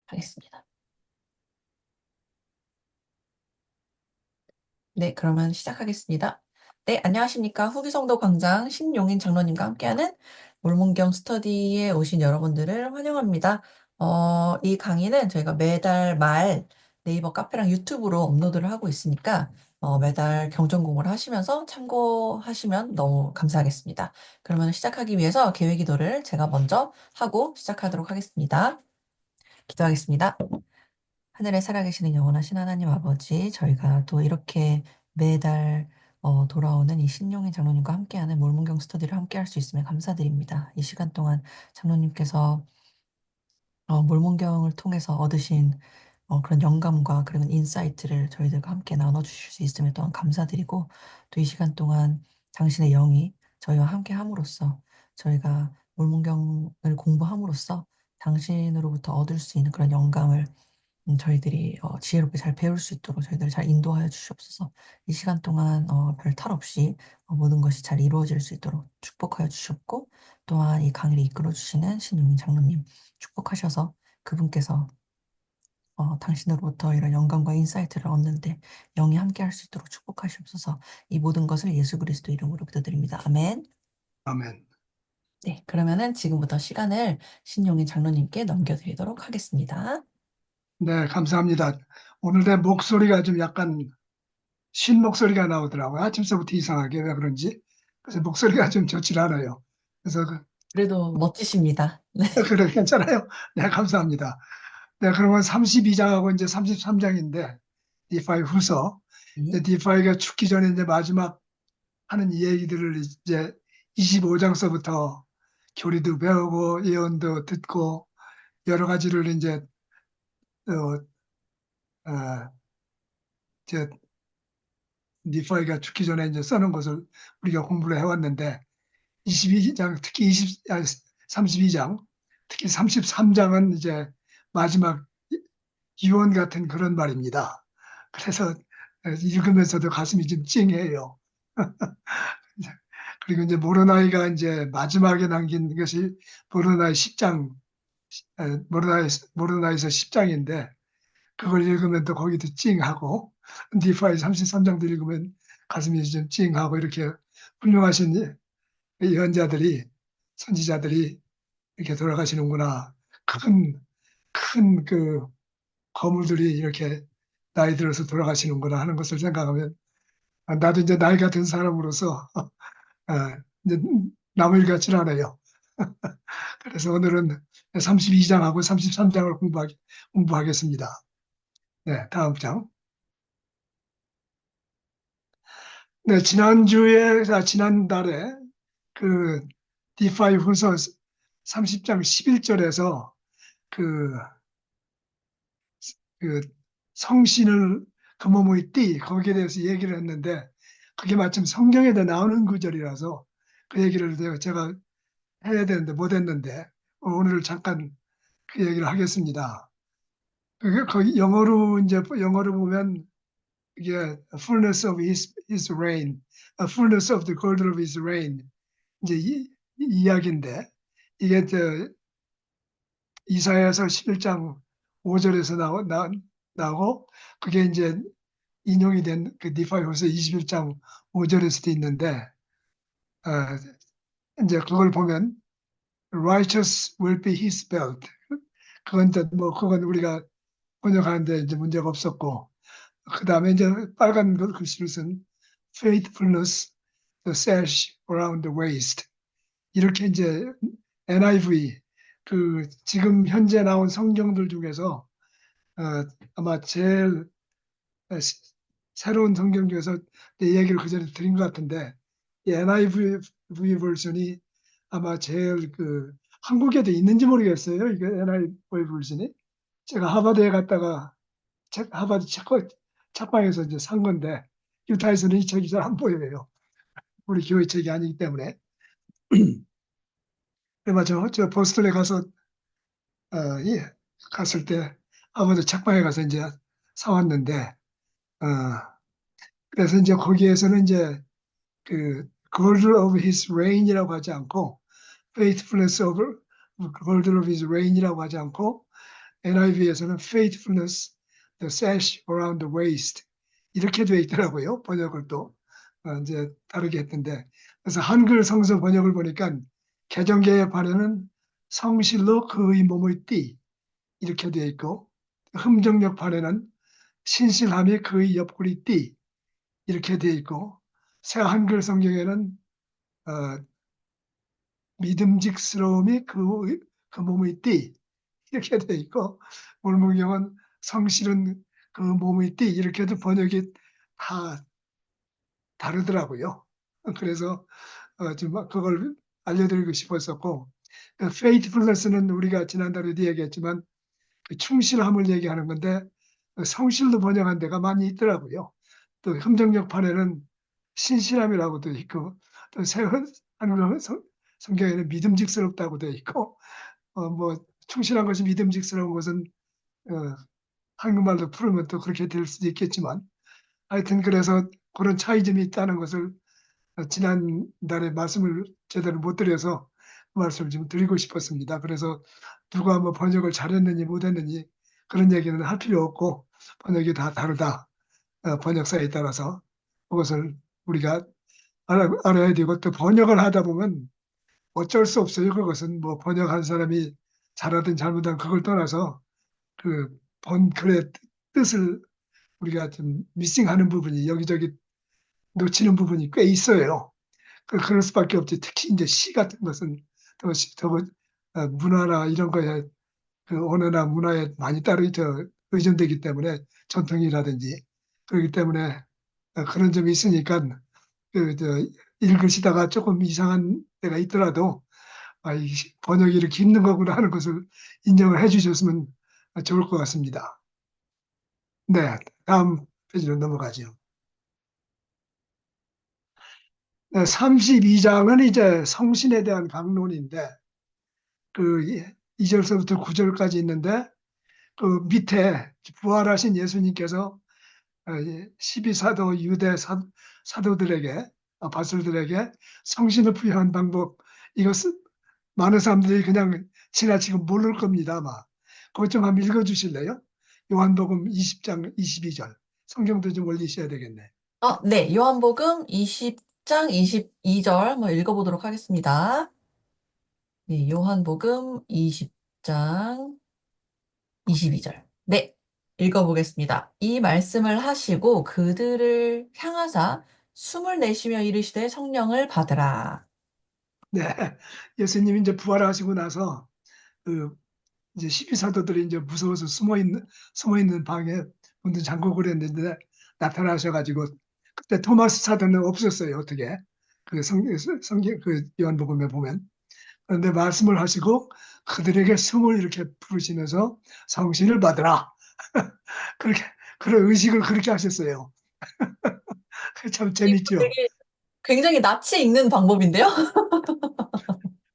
하겠습니다. 네, 그러면 시작하겠습니다. 네, 안녕하십니까. 후기성도 광장 신용인 장로님과 함께하는 몰몬경 스터디에 오신 여러분들을 환영합니다. 이 강의는 저희가 매달 말 네이버 카페랑 유튜브로 업로드를 하고 있으니까 매달 경전 공부를 하시면서 참고하시면 너무 감사하겠습니다. 그러면 시작하기 위해서 계획기도를 제가 먼저 하고 시작하도록 하겠습니다. 기도하겠습니다. 하늘에 살아계시는 영원하신 하나님 아버지, 저희가 또 이렇게 매달 돌아오는 이 신용희 장로님과 함께하는 몰문경 스터디를 함께할 수 있음에 감사드립니다. 이 시간 동안 장로님께서 몰문경을 통해서 얻으신 그런 영감과 그리고 인사이트를 저희들과 함께 나눠주실 수 있음에 또한 감사드리고, 또 이 시간 동안 당신의 영이 저희와 함께 함으로써 저희가 몰문경을 공부함으로써 당신으로부터 얻을 수 있는 그런 영감을 저희들이 지혜롭게 잘 배울 수 있도록 저희들 잘 인도하여 주시옵소서. 이 시간 동안 별 탈 없이 모든 것이 잘 이루어질 수 있도록 축복하여 주시옵고, 또한 이 강의를 이끌어 주시는 신용인 장로님 축복하셔서 그분께서 당신으로부터 이런 영감과 인사이트를 얻는데 영이 함께 할 수 있도록 축복하시옵소서. 이 모든 것을 예수 그리스도 이름으로 기도드립니다. 아멘. 아멘. 네, 그러면은 지금부터 시간을 신용인 장로님께 넘겨드리도록 하겠습니다. 네, 감사합니다. 오늘 내 목소리가 좀 약간 쉰 목소리가 나오더라고요. 아침서부터 이상하게 왜 그런지. 그래서 목소리가 좀 좋질 않아요. 그래서 그래도 멋지십니다. 네. 그래 괜찮아요. 네, 감사합니다. 네, 그러면 32장하고 이제 33장인데 디파이 후서. 이제 디파이가 죽기 전에 이제 마지막 하는 얘기들을 이제 25장서부터 교리도 배우고 예언도 듣고 여러 가지를 이제 어, 이제 니파이가 죽기 전에 이제 써놓은 것을 우리가 공부를 해왔는데 22장 특히 32장 특히 33장은 이제 마지막 유언 같은 그런 말입니다. 그래서 읽으면서도 가슴이 좀 찡해요. 그리고 이제 모로나이가 이제 마지막에 남긴 것이 모로나이 10장, 모로나이서 10장인데 그걸 읽으면 또 거기도 찡하고 니파이 33장도 읽으면 가슴이 좀 찡하고 이렇게 훌륭하신 예언자들이 선지자들이 이렇게 돌아가시는구나. 큰 그 거물들이 이렇게 나이 들어서 돌아가시는구나 하는 것을 생각하면 나도 이제 나이가 든 사람으로서 이제 남의 일 같지는 않아요. 그래서 오늘은 32장하고 33장을 공부하겠습니다. 네, 다음 장. 네, 지난달에 그 디파이 후서 30장 11절에서 그, 그 성신을 그몸의 띠 거기에 대해서 얘기를 했는데 그게 마침 성경에도 나오는 구절이라서 그 얘기를 제가 해야 되는데 못했는데 오늘 잠깐 그 얘기를 하겠습니다. 거기 영어로 보면 이게 fullness of his reign, fullness of the golden of his reign 이제 이 이야기인데 이게 이사야서 11장 5절에서 나오고 그게 이제 인용이 된 그 니파이호서 21장 5절에서도 있는데 어, 이제 그걸 보면 righteous will be his belt. 그건 뭐 그건 우리가 번역하는데 이제 문제가 없었고 그 다음에 이제 빨간 글씨를 쓴 faithfulness the sash around the waist 이렇게 이제 NIV 그 지금 현재 나온 성경들 중에서 아마 제일 새로운 성경 중에서 내 얘기를 그 전에 드린 것 같은데 이 NIV 버전이 아마 제일 그 한국에도 있는지 모르겠어요. 이게 NIV 버전이 제가 하버드에 갔다가 하버드 책방에서 이제 산 건데 유타에서는 이 책이 잘 안 보여요. 우리 교회 책이 아니기 때문에. 그래서 저 보스턴에 가서 예, 갔을 때 아버지 책방에 가서 이제 사왔는데 어, 그래서 이제 거기에서는 이제 그 Golden of His Reign이라고 하지 않고 Faithfulness of Golden of His Reign이라고 하지 않고 NIV에서는 faithfulness, the sash around the waist 이렇게 돼 있더라고요. 번역을 또 이제 다르게 했던데 그래서 한글 성서 번역을 보니까 개정계의 발에는 성실로 그의 몸의 띠 이렇게 돼 있고 흠정역 발에는 신실함이 그의 옆구리 띠 이렇게 돼 있고 새 한글 성경에는 어, 믿음직스러움이 그 몸의 띠 이렇게 돼 있고 물문경은 성실은 그 몸의 띠 이렇게도 번역이 다 다르더라고요. 그래서 좀 그걸 알려드리고 싶었었고 그 faithfulness는 우리가 지난달에도 얘기했지만 그 충실함을 얘기하는 건데 그 성실로 번역한 데가 많이 있더라고요. 또 흠정역판에는 신실함이라고도 있고 또 한글 성경에는 믿음직스럽다고 돼 있고 뭐 충실한 것이 믿음직스러운 것은 어, 한국말로 풀으면 또 그렇게 될 수도 있겠지만 하여튼 그래서 그런 차이점이 있다는 것을 지난달에 말씀을 제대로 못 드려서 그 말씀을 좀 드리고 싶었습니다. 그래서 누가 뭐 번역을 잘했느니 못했느니 그런 얘기는 할 필요 없고 번역이 다 다르다. 번역사에 따라서 그것을 우리가 알아야 되고 또 번역을 하다 보면 어쩔 수 없어요. 그것은 뭐 번역한 사람이 잘하든 잘못하든 그걸 떠나서 그 글의 뜻을 우리가 좀 미싱하는 부분이 여기저기 놓치는 부분이 꽤 있어요. 그럴 수밖에 없지. 특히 이제 시 같은 것은 더 문화나 이런 거에 그 언어나 문화에 많이 따로 의존되기 때문에 전통이라든지 그렇기 때문에 그런 점이 있으니까 읽으시다가 조금 이상한 데가 있더라도 이 번역이 이렇게 힘든 거구나 하는 것을 인정을 해주셨으면 좋을 것 같습니다. 네, 다음 페이지로 넘어가죠. 네, 32장은 이제 성신에 대한 강론인데 그 2절서부터 9절까지 있는데 그 밑에 부활하신 예수님께서 12사도 유대 사도들에게 바술들에게 성신을 부여한 방법 이것은 많은 사람들이 그냥 지나치고 모를 겁니다 아마. 그것 좀 한번 읽어주실래요? 요한복음 20장 22절 성경도 좀 올리셔야 되겠네. 네. 요한복음 20장 22절 한번 읽어보도록 하겠습니다. 네, 요한복음 20장 22절. 네, 읽어보겠습니다. 이 말씀을 하시고 그들을 향하사 숨을 내쉬며 이르시되 성령을 받으라. 네, 예수님이 이제 부활하시고 나서 그 이제 12사도들이 이제 무서워서 숨어 있는 방에 문도 잠그고 그랬는데 나타나셔가지고 그때 토마스 사도는 없었어요. 어떻게 그 성경 그 요한복음에 보면 그런데 말씀을 하시고 그들에게 숨을 이렇게 부르시면서 성신을 받으라 그렇게 그런 의식을 그렇게 하셨어요. 참 이거 재밌죠. 되게 굉장히 낯이 익는 방법인데요?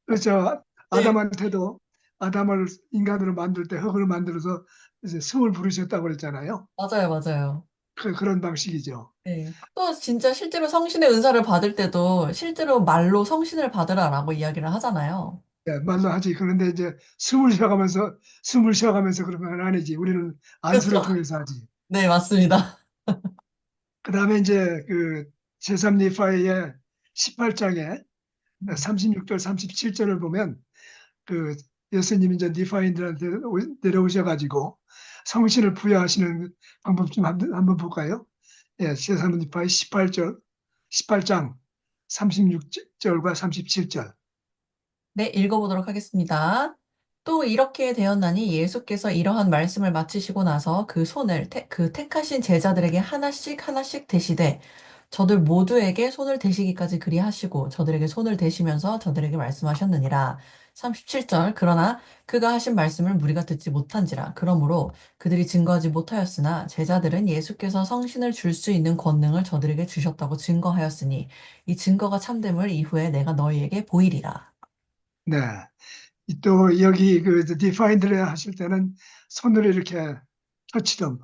그렇죠. 네, 아담한테도 아담을 인간으로 만들 때 흙을 만들어서 이제 숨을 부르셨다고 그랬잖아요. 맞아요, 맞아요. 그런 방식이죠. 네. 또 진짜 실제로 성신의 은사를 받을 때도 실제로 말로 성신을 받으라라고 이야기를 하잖아요. 예, 말로 하지. 그런데 이제 숨을 쉬어가면서 그러면 아니지. 우리는 안수를 그렇죠. 통해서 하지. 네, 맞습니다. 그 다음에 이제 그 제3니파의 18장에 36절, 37절을 보면 그 예수님이 이제 니파인들한테 내려오셔가지고 성신을 부여하시는 방법 좀 한번 볼까요? 예, 제3니파의 18장 36절과 37절. 네, 읽어보도록 하겠습니다. 또 이렇게 되었나니 예수께서 이러한 말씀을 마치시고 나서 그 손을 그 택하신 제자들에게 하나씩 하나씩 대시되 저들 모두에게 손을 대시기까지 그리하시고 저들에게 손을 대시면서 저들에게 말씀하셨느니라. 37절 그러나 그가 하신 말씀을 무리가 듣지 못한지라. 그러므로 그들이 증거하지 못하였으나 제자들은 예수께서 성신을 줄 수 있는 권능을 저들에게 주셨다고 증거하였으니 이 증거가 참됨을 이후에 내가 너희에게 보이리라. 네. 또 여기 그 디파인드를 하실 때는 손으로 이렇게 터치덤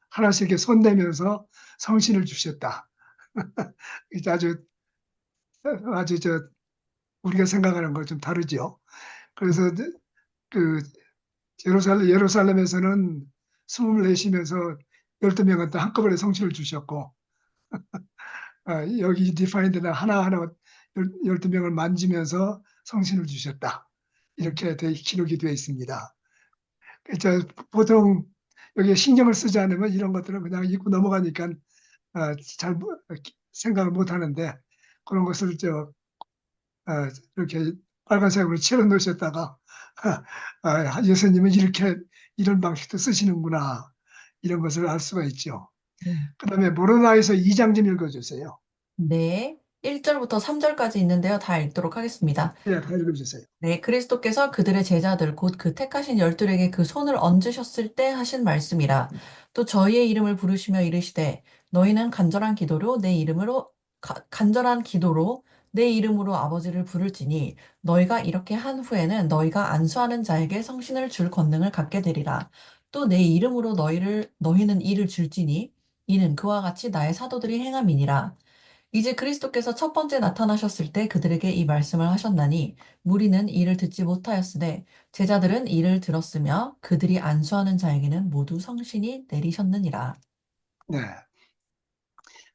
하나씩 이렇게 손 내면서 성신을 주셨다. 이제 아주 우리가 생각하는 거 좀 다르죠. 그래서 그 예루살렘에서는 숨을 내쉬면서 12명한테 한꺼번에 성취를 주셨고, 여기 디파인드는 하나하나 12명을 만지면서 성신을 주셨다. 이렇게 기록이 되어 있습니다. 저 보통 여기에 신경을 쓰지 않으면 이런 것들은 그냥 읽고 넘어가니까 잘 생각을 못 하는데 그런 것을 이렇게 빨간색으로 칠해 놓으셨다가 예수님은 이렇게 이런 방식도 쓰시는구나 이런 것을 알 수가 있죠. 음. 그다음에 모로나에서 2장 좀 읽어주세요. 네. 1절부터 3절까지 있는데요. 다 읽도록 하겠습니다. 예, 다 읽어주세요. 네, 그리스도께서 그들의 제자들 곧 그 택하신 열둘에게 그 손을 얹으셨을 때 하신 말씀이라. 또 저희의 이름을 부르시며 이르시되 너희는 간절한 기도로 내 이름으로 아버지를 부를지니 너희가 이렇게 한 후에는 너희가 안수하는 자에게 성신을 줄 권능을 갖게 되리라. 또 내 이름으로 너희는 이를 줄지니 이는 그와 같이 나의 사도들이 행함이니라. 이제 그리스도께서 첫 번째 나타나셨을 때 그들에게 이 말씀을 하셨나니 무리는 이를 듣지 못하였으되 제자들은 이를 들었으며 그들이 안수하는 자에게는 모두 성신이 내리셨느니라. 네,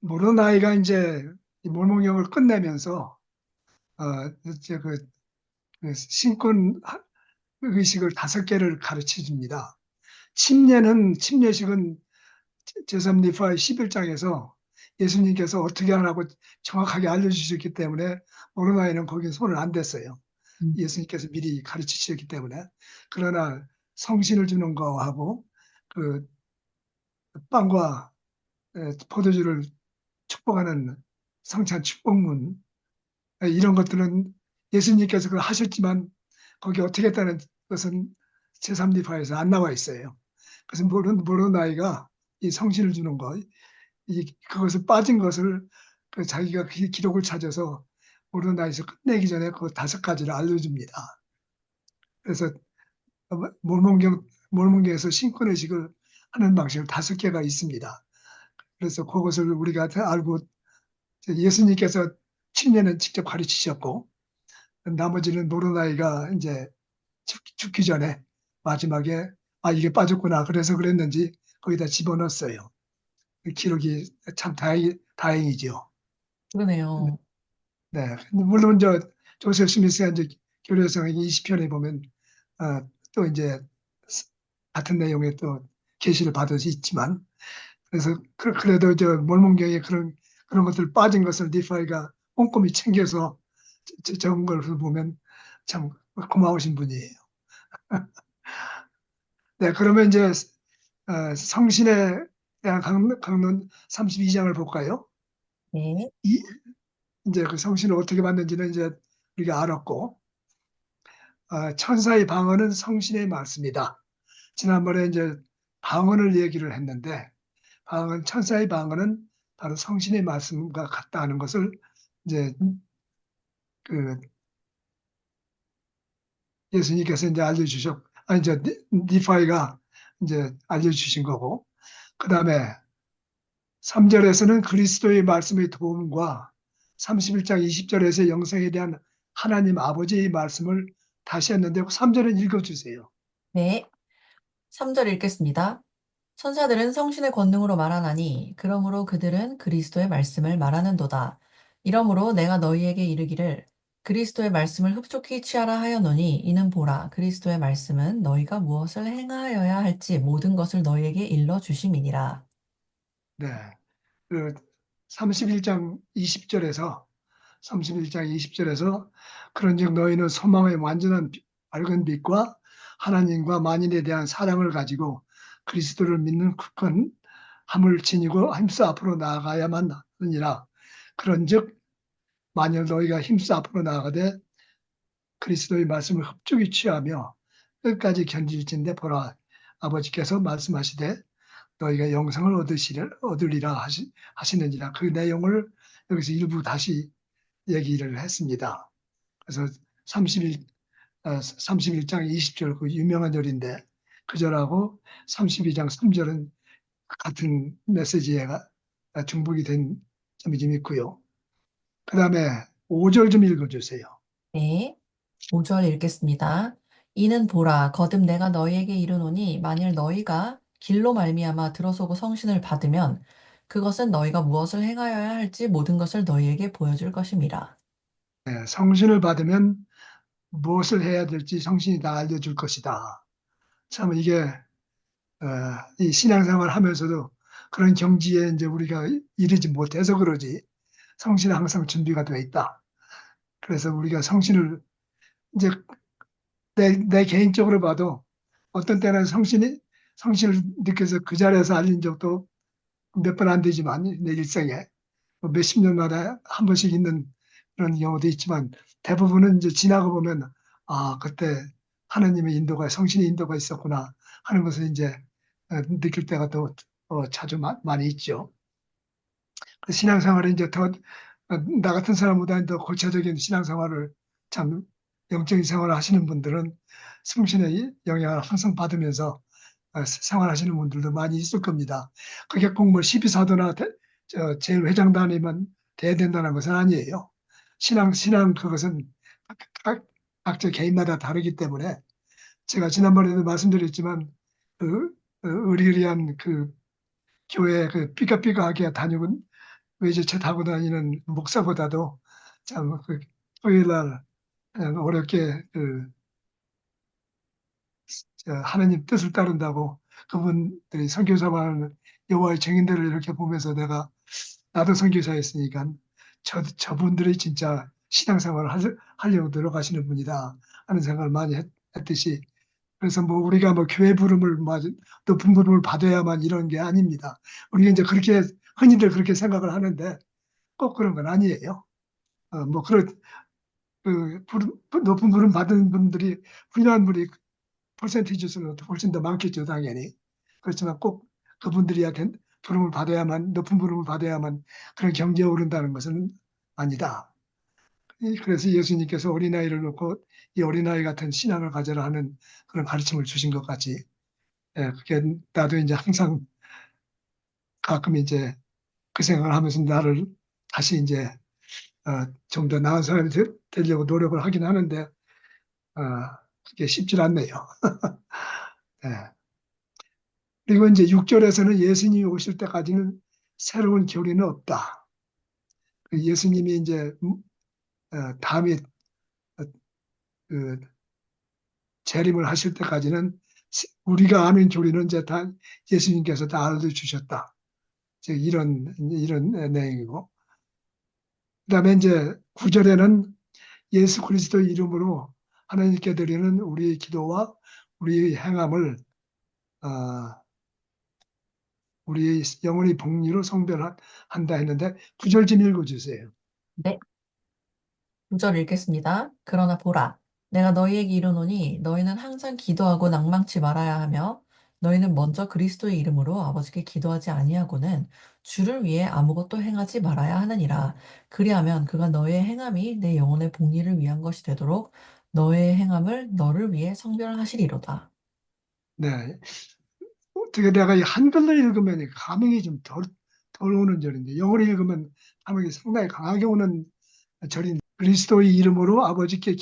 모로나이가 이제 이 몰몬경을 끝내면서 어, 이제 그 신권 의식을 5개를 가르쳐 줍니다. 침례식은 제3리파의 11장에서 예수님께서 어떻게 하라고 정확하게 알려주셨기 때문에 모로나이는 거기에 손을 안 댔어요. 음. 예수님께서 미리 가르치셨기 때문에. 그러나 성신을 주는 거하고 그 빵과 포도주를 축복하는 성찬 축복문 이런 것들은 예수님께서 그걸 하셨지만 거기 어떻게 했다는 것은 제3리파에서 안 나와 있어요. 그래서 모로나이가 이 성신을 주는 거, 그것을 빠진 것을 자기가 그 기록을 찾아서 모로나이에서 끝내기 전에 그 5가지를 알려줍니다. 그래서 몰몬경에서 신권의식을 하는 방식은 5개가 있습니다. 그래서 그것을 우리가 알고 예수님께서 침례는 직접 가르치셨고 나머지는 모로나이가 이제 죽기 전에 마지막에 이게 빠졌구나 그래서 그랬는지 거기다 집어넣었어요. 그 기록이 참 다행이죠. 그러네요. 네. 물론 조셉 스미스가 이제 교류성 20편에 보면 또 이제 같은 내용의 또 계시를 받을 수 있지만 그래서 그래도 몰몬경에 그런 것들 빠진 것을 니파이가 꼼꼼히 챙겨서 적은 걸 보면 참 고마우신 분이에요. 네, 그러면 이제 성신에 대한 강론 32장을 볼까요? 네. 이, 이제 그 성신을 어떻게 받는지는 이제 우리가 알았고, 천사의 방언은 성신의 말씀이다. 지난번에 이제 방언을 얘기를 했는데, 천사의 방언은 바로 성신의 말씀과 같다는 것을 이제 그 예수님께서 이제 이제 니파이가 이제 알려주신 거고, 그 다음에 3절에서는 그리스도의 말씀의 도움과 31장 20절에서 영생에 대한 하나님 아버지의 말씀을 다시 했는데 3절은 읽어주세요. 네. 3절 읽겠습니다. 천사들은 성신의 권능으로 말하나니 그러므로 그들은 그리스도의 말씀을 말하는도다. 이러므로 내가 너희에게 이르기를 그리스도의 말씀을 흡족히 취하라 하였노니 이는 보라 그리스도의 말씀은 너희가 무엇을 행하여야 할지 모든 것을 너희에게 일러 주심이니라. 네. 그 31장 20절에서 31장 20절에서 그런즉 너희는 소망의 완전한 밝은 빛과 하나님과 만인에 대한 사랑을 가지고 그리스도를 믿는 굳건 함을 지니고 힘써 앞으로 나아가야만 하느니라. 그런즉 만일 너희가 힘써 앞으로 나아가되 그리스도의 말씀을 흡족히 취하며 끝까지 견딜진대 보라 아버지께서 말씀하시되 너희가 영생을 얻으리라 하시느니라. 그 내용을 여기서 일부 다시 얘기를 했습니다. 그래서 31장 20절 그 유명한 절인데 그 절하고 32장 3절은 같은 메시지가 중복이 된 점이 좀 있고요. 그 다음에 5절 좀 읽어주세요. 네. 5절 읽겠습니다. 이는 보라, 거듭 내가 너희에게 이르노니 만일 너희가 길로 말미암아 들어서고 성신을 받으면 그것은 너희가 무엇을 행하여야 할지 모든 것을 너희에게 보여줄 것임이라. 예, 성신을 받으면 무엇을 해야 될지 성신이 다 알려줄 것이다. 참 이게 이 신앙생활 하면서도 그런 경지에 이제 우리가 이르지 못해서 그러지 성신은 항상 준비가 돼 있다. 그래서 우리가 성신을 이제 내 개인적으로 봐도 어떤 때는 성신을 느껴서 그 자리에서 알린 적도 몇 번 안 되지만 내 일생에 뭐 몇십 년마다 한 번씩 있는 그런 경우도 있지만 대부분은 이제 지나고 보면 아 그때 하나님의 인도가 성신의 인도가 있었구나 하는 것을 이제 느낄 때가 또 자주 많이 있죠. 그 신앙생활을 이제 더 나 같은 사람보다는 더 고차적인 신앙생활을 참 영적인 생활을 하시는 분들은 성신의 영향을 항상 받으면서 생활하시는 분들도 많이 있을 겁니다. 그게 꼭 뭐 십이사도나 제일 회장단이면 돼야 된다는 것은 아니에요. 신앙 그것은 각, 각자 개인마다 다르기 때문에 제가 지난번에도 말씀드렸지만 그 의리의리한 그 교회 그 삐까삐까하게 다니고 외제차 타고 다니는 목사보다도 참그 토요일 날 어렵게 하나님 뜻을 따른다고 그분들이 선교사만 여호와의 증인들을 이렇게 보면서 내가 나도 선교사였으니까 저분들이 진짜 신앙생활을 하려고 들어가시는 분이다 하는 생각을 많이 했듯이 그래서 뭐 우리가 뭐 교회 부름을 높은 부름을 받아야만 이런 게 아닙니다. 우리가 이제 그렇게 흔히들 그렇게 생각을 하는데 꼭 그런 건 아니에요. 뭐 그런 높은 부름 받은 분들이 훌륭한 분이 퍼센티지수는 훨씬 더 많겠죠, 당연히. 그렇지만 꼭 그분들이야 부름을 받아야만, 높은 부름을 받아야만 그런 경지에 오른다는 것은 아니다. 그래서 예수님께서 어린아이를 놓고 이 어린아이 같은 신앙을 가져라 하는 그런 가르침을 주신 것 같이, 그게 나도 이제 항상 가끔 이제 그 생각을 하면서 나를 다시 이제 좀 더 나은 사람이 되려고 노력을 하긴 하는데, 그게 쉽지 않네요. 예. 그리고 이제 6절에서는 예수님이 오실 때까지는 새로운 교리는 없다. 그 예수님이 이제 다음에 어, 그 재림을 하실 때까지는 우리가 아는 교리는 이제 다 예수님께서 다 알려주셨다. 이제 이런 내용이고. 그다음에 이제 9절에는 예수 그리스도 이름으로 하나님께 드리는 우리의 기도와 우리의 행함을 어, 우리의 영혼의 복리로 성별한다 했는데 9절 좀 읽어주세요. 네. 9절 읽겠습니다. 그러나 보라, 내가 너희에게 이르노니 너희는 항상 기도하고 낭망치 말아야 하며 너희는 먼저 그리스도의 이름으로 아버지께 기도하지 아니하고는 주를 위해 아무것도 행하지 말아야 하느니라. 그리하면 그가 너의 행함이 내 영혼의 복리를 위한 것이 되도록 너의 행함을 너를 위해 성별하시리로다. 네. 어떻게 내가 이 한글로 읽으면 감흥이 좀 덜 오는 절인데 영어로 읽으면 감흥이 상당히 강하게 오는 절인 그리스도의 이름으로 아버지께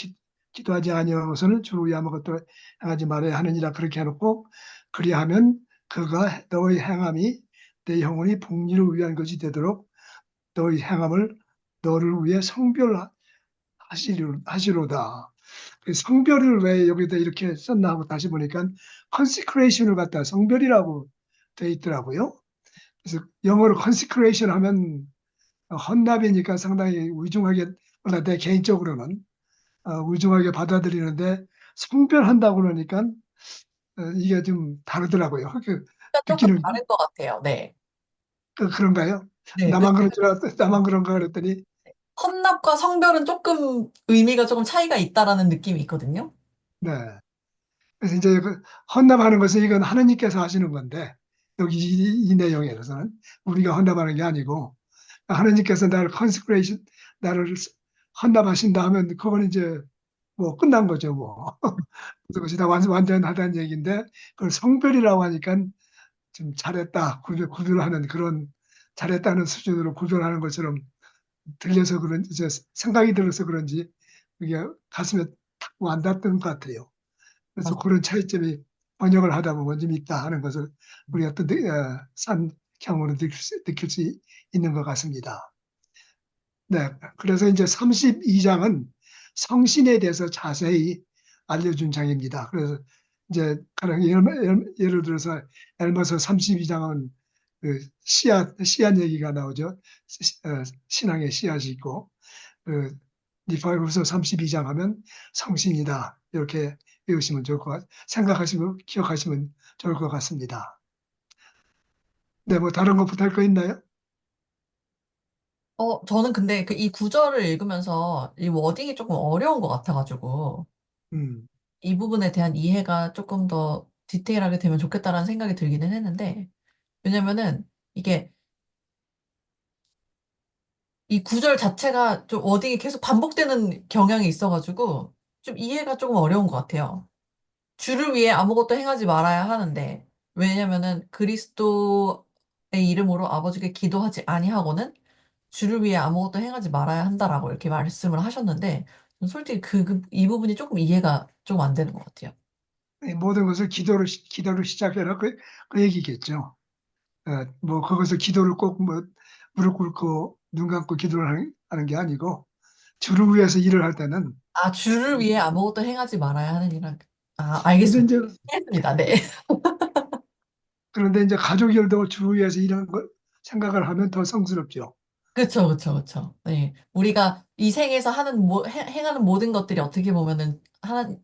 기도하지 아니하고서는 주를 위해 아무것도 행하지 말아야 하느니라 그렇게 해놓고 그리하면 그가 너의 행함이 내 영혼이 복리를 위한 것이 되도록 너의 행함을 너를 위해 성별하시로다. 그 성별을 왜 여기다 이렇게 썼나 하고 다시 보니까 consecration을 갖다 성별이라고 돼 있더라고요. 그래서 영어로 consecration 하면 헌납이니까 상당히 위중하게, 몰라, 내 개인적으로는 위중하게 받아들이는데 성별한다고 그러니까 이게 좀 다르더라고요. 그 조금 느끼는 다른 것 같아요. 네. 그런가요? 네. 나만 그런가 그랬더니 헌납과 성별은 조금 의미가 조금 차이가 있다라는 느낌이 있거든요. 네. 그래서 이제 그 헌납하는 것은 이건 하느님께서 하시는 건데 여기 이 내용에서는 우리가 헌납하는 게 아니고 하느님께서 나를 컨세크레이션 나를 헌납하신다 하면 그건 이제 뭐 끝난 거죠 뭐 그것이 다 완전하다는 얘기인데 그걸 성별이라고 하니까 좀 잘했다 구별하는 그런 잘했다는 수준으로 구별하는 것처럼 들려서 그런지 생각이 들어서 그런지 그게 가슴에 탁 와닿던 것 같아요. 그래서 맞아요. 그런 차이점이 번역을 하다 보면 좀 있다 하는 것을 우리가 또 산경험으로 느낄 수 있는 것 같습니다. 네. 그래서 이제 32장은 성신에 대해서 자세히 알려준 장입니다. 그래서 이제 가령 예를 들어서 엘마서 32장은 그 씨앗 얘기가 나오죠. 신앙의 씨앗이 있고, 그 니파이브서 32장 하면 성신이다. 이렇게 외우시면 좋을 것 생각하시고 기억하시면 좋을 것 같습니다. 네, 뭐 다른 거 부탁할 거 있나요? 저는 근데 그 이 구절을 읽으면서 이 워딩이 조금 어려운 것 같아가지고, 음, 이 부분에 대한 이해가 조금 더 디테일하게 되면 좋겠다라는 생각이 들기는 했는데, 왜냐면은 이게 이 구절 자체가 좀 워딩이 계속 반복되는 경향이 있어가지고, 좀 이해가 조금 어려운 것 같아요. 주를 위해 아무것도 행하지 말아야 하는데, 왜냐면은 그리스도의 이름으로 아버지께 기도하지 아니하고는 주를 위해 아무것도 행하지 말아야 한다라고 이렇게 말씀을 하셨는데, 솔직히 이 부분이 조금 이해가 좀 안 되는 것 같아요. 이 모든 것을 기도로 시작해라 그 얘기겠죠. 뭐 거기서 기도를 꼭 뭐 무릎 꿇고 눈 감고 기도를 하는 게 아니고 주를 위해서 일을 할 때는 아, 주를 위해 아무것도 행하지 말아야 하는 이란, 그래서 알겠습니다. 이제 알겠습니다. 네. 그런데 이제 가족 일도 주를 위해서 일하는 걸 생각을 하면 더 성스럽죠. 그쵸, 그쵸, 그쵸. 네. 우리가 이 생에서 행하는 모든 것들이 어떻게 보면은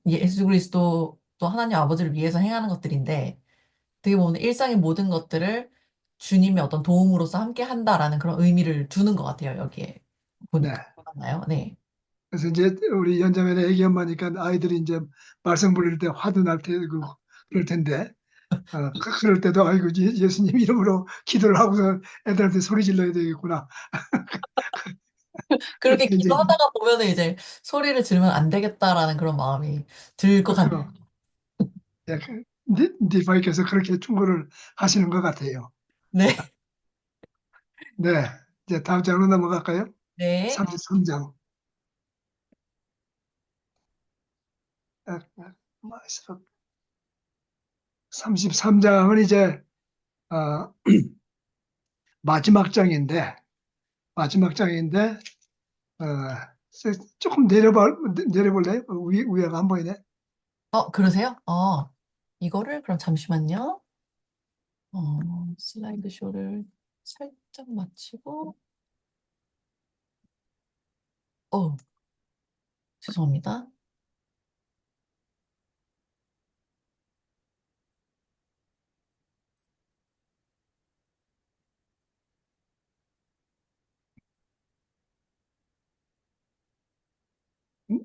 예수 그리스도 또 하나님 아버지를 위해서 행하는 것들인데, 어떻게 보면 일상의 모든 것들을 주님의 어떤 도움으로서 함께 한다라는 그런 의미를 두는 것 같아요, 여기에. 보니까. 네. 맞나요? 네. 그래서 이제 우리 연자매는 애기 엄마니까 아이들이 이제 말썽 부릴 때 화도 날 테고 그럴 텐데 그럴 때도 아이고 예수님 이름으로 기도를 하고서 애들한테 소리 질러야 되겠구나. 그렇게 그렇게 이제 기도하다가 보면은 이제 소리를 지르면 안 되겠다라는 그런 마음이 들 것 같네요. 그 예, 디파이께서 그렇게 충고를 하시는 것 같아요. 네. 네, 이제 다음 장으로 넘어갈까요? 네. 33장. 33장은 이제 어, 마지막 장인데 마지막 장인데 어, 조금 내려볼래요? 위에가 안 보이네. 그러세요? 이거를 그럼 잠시만요. 슬라이드 쇼를 살짝 마치고, 어, 죄송합니다.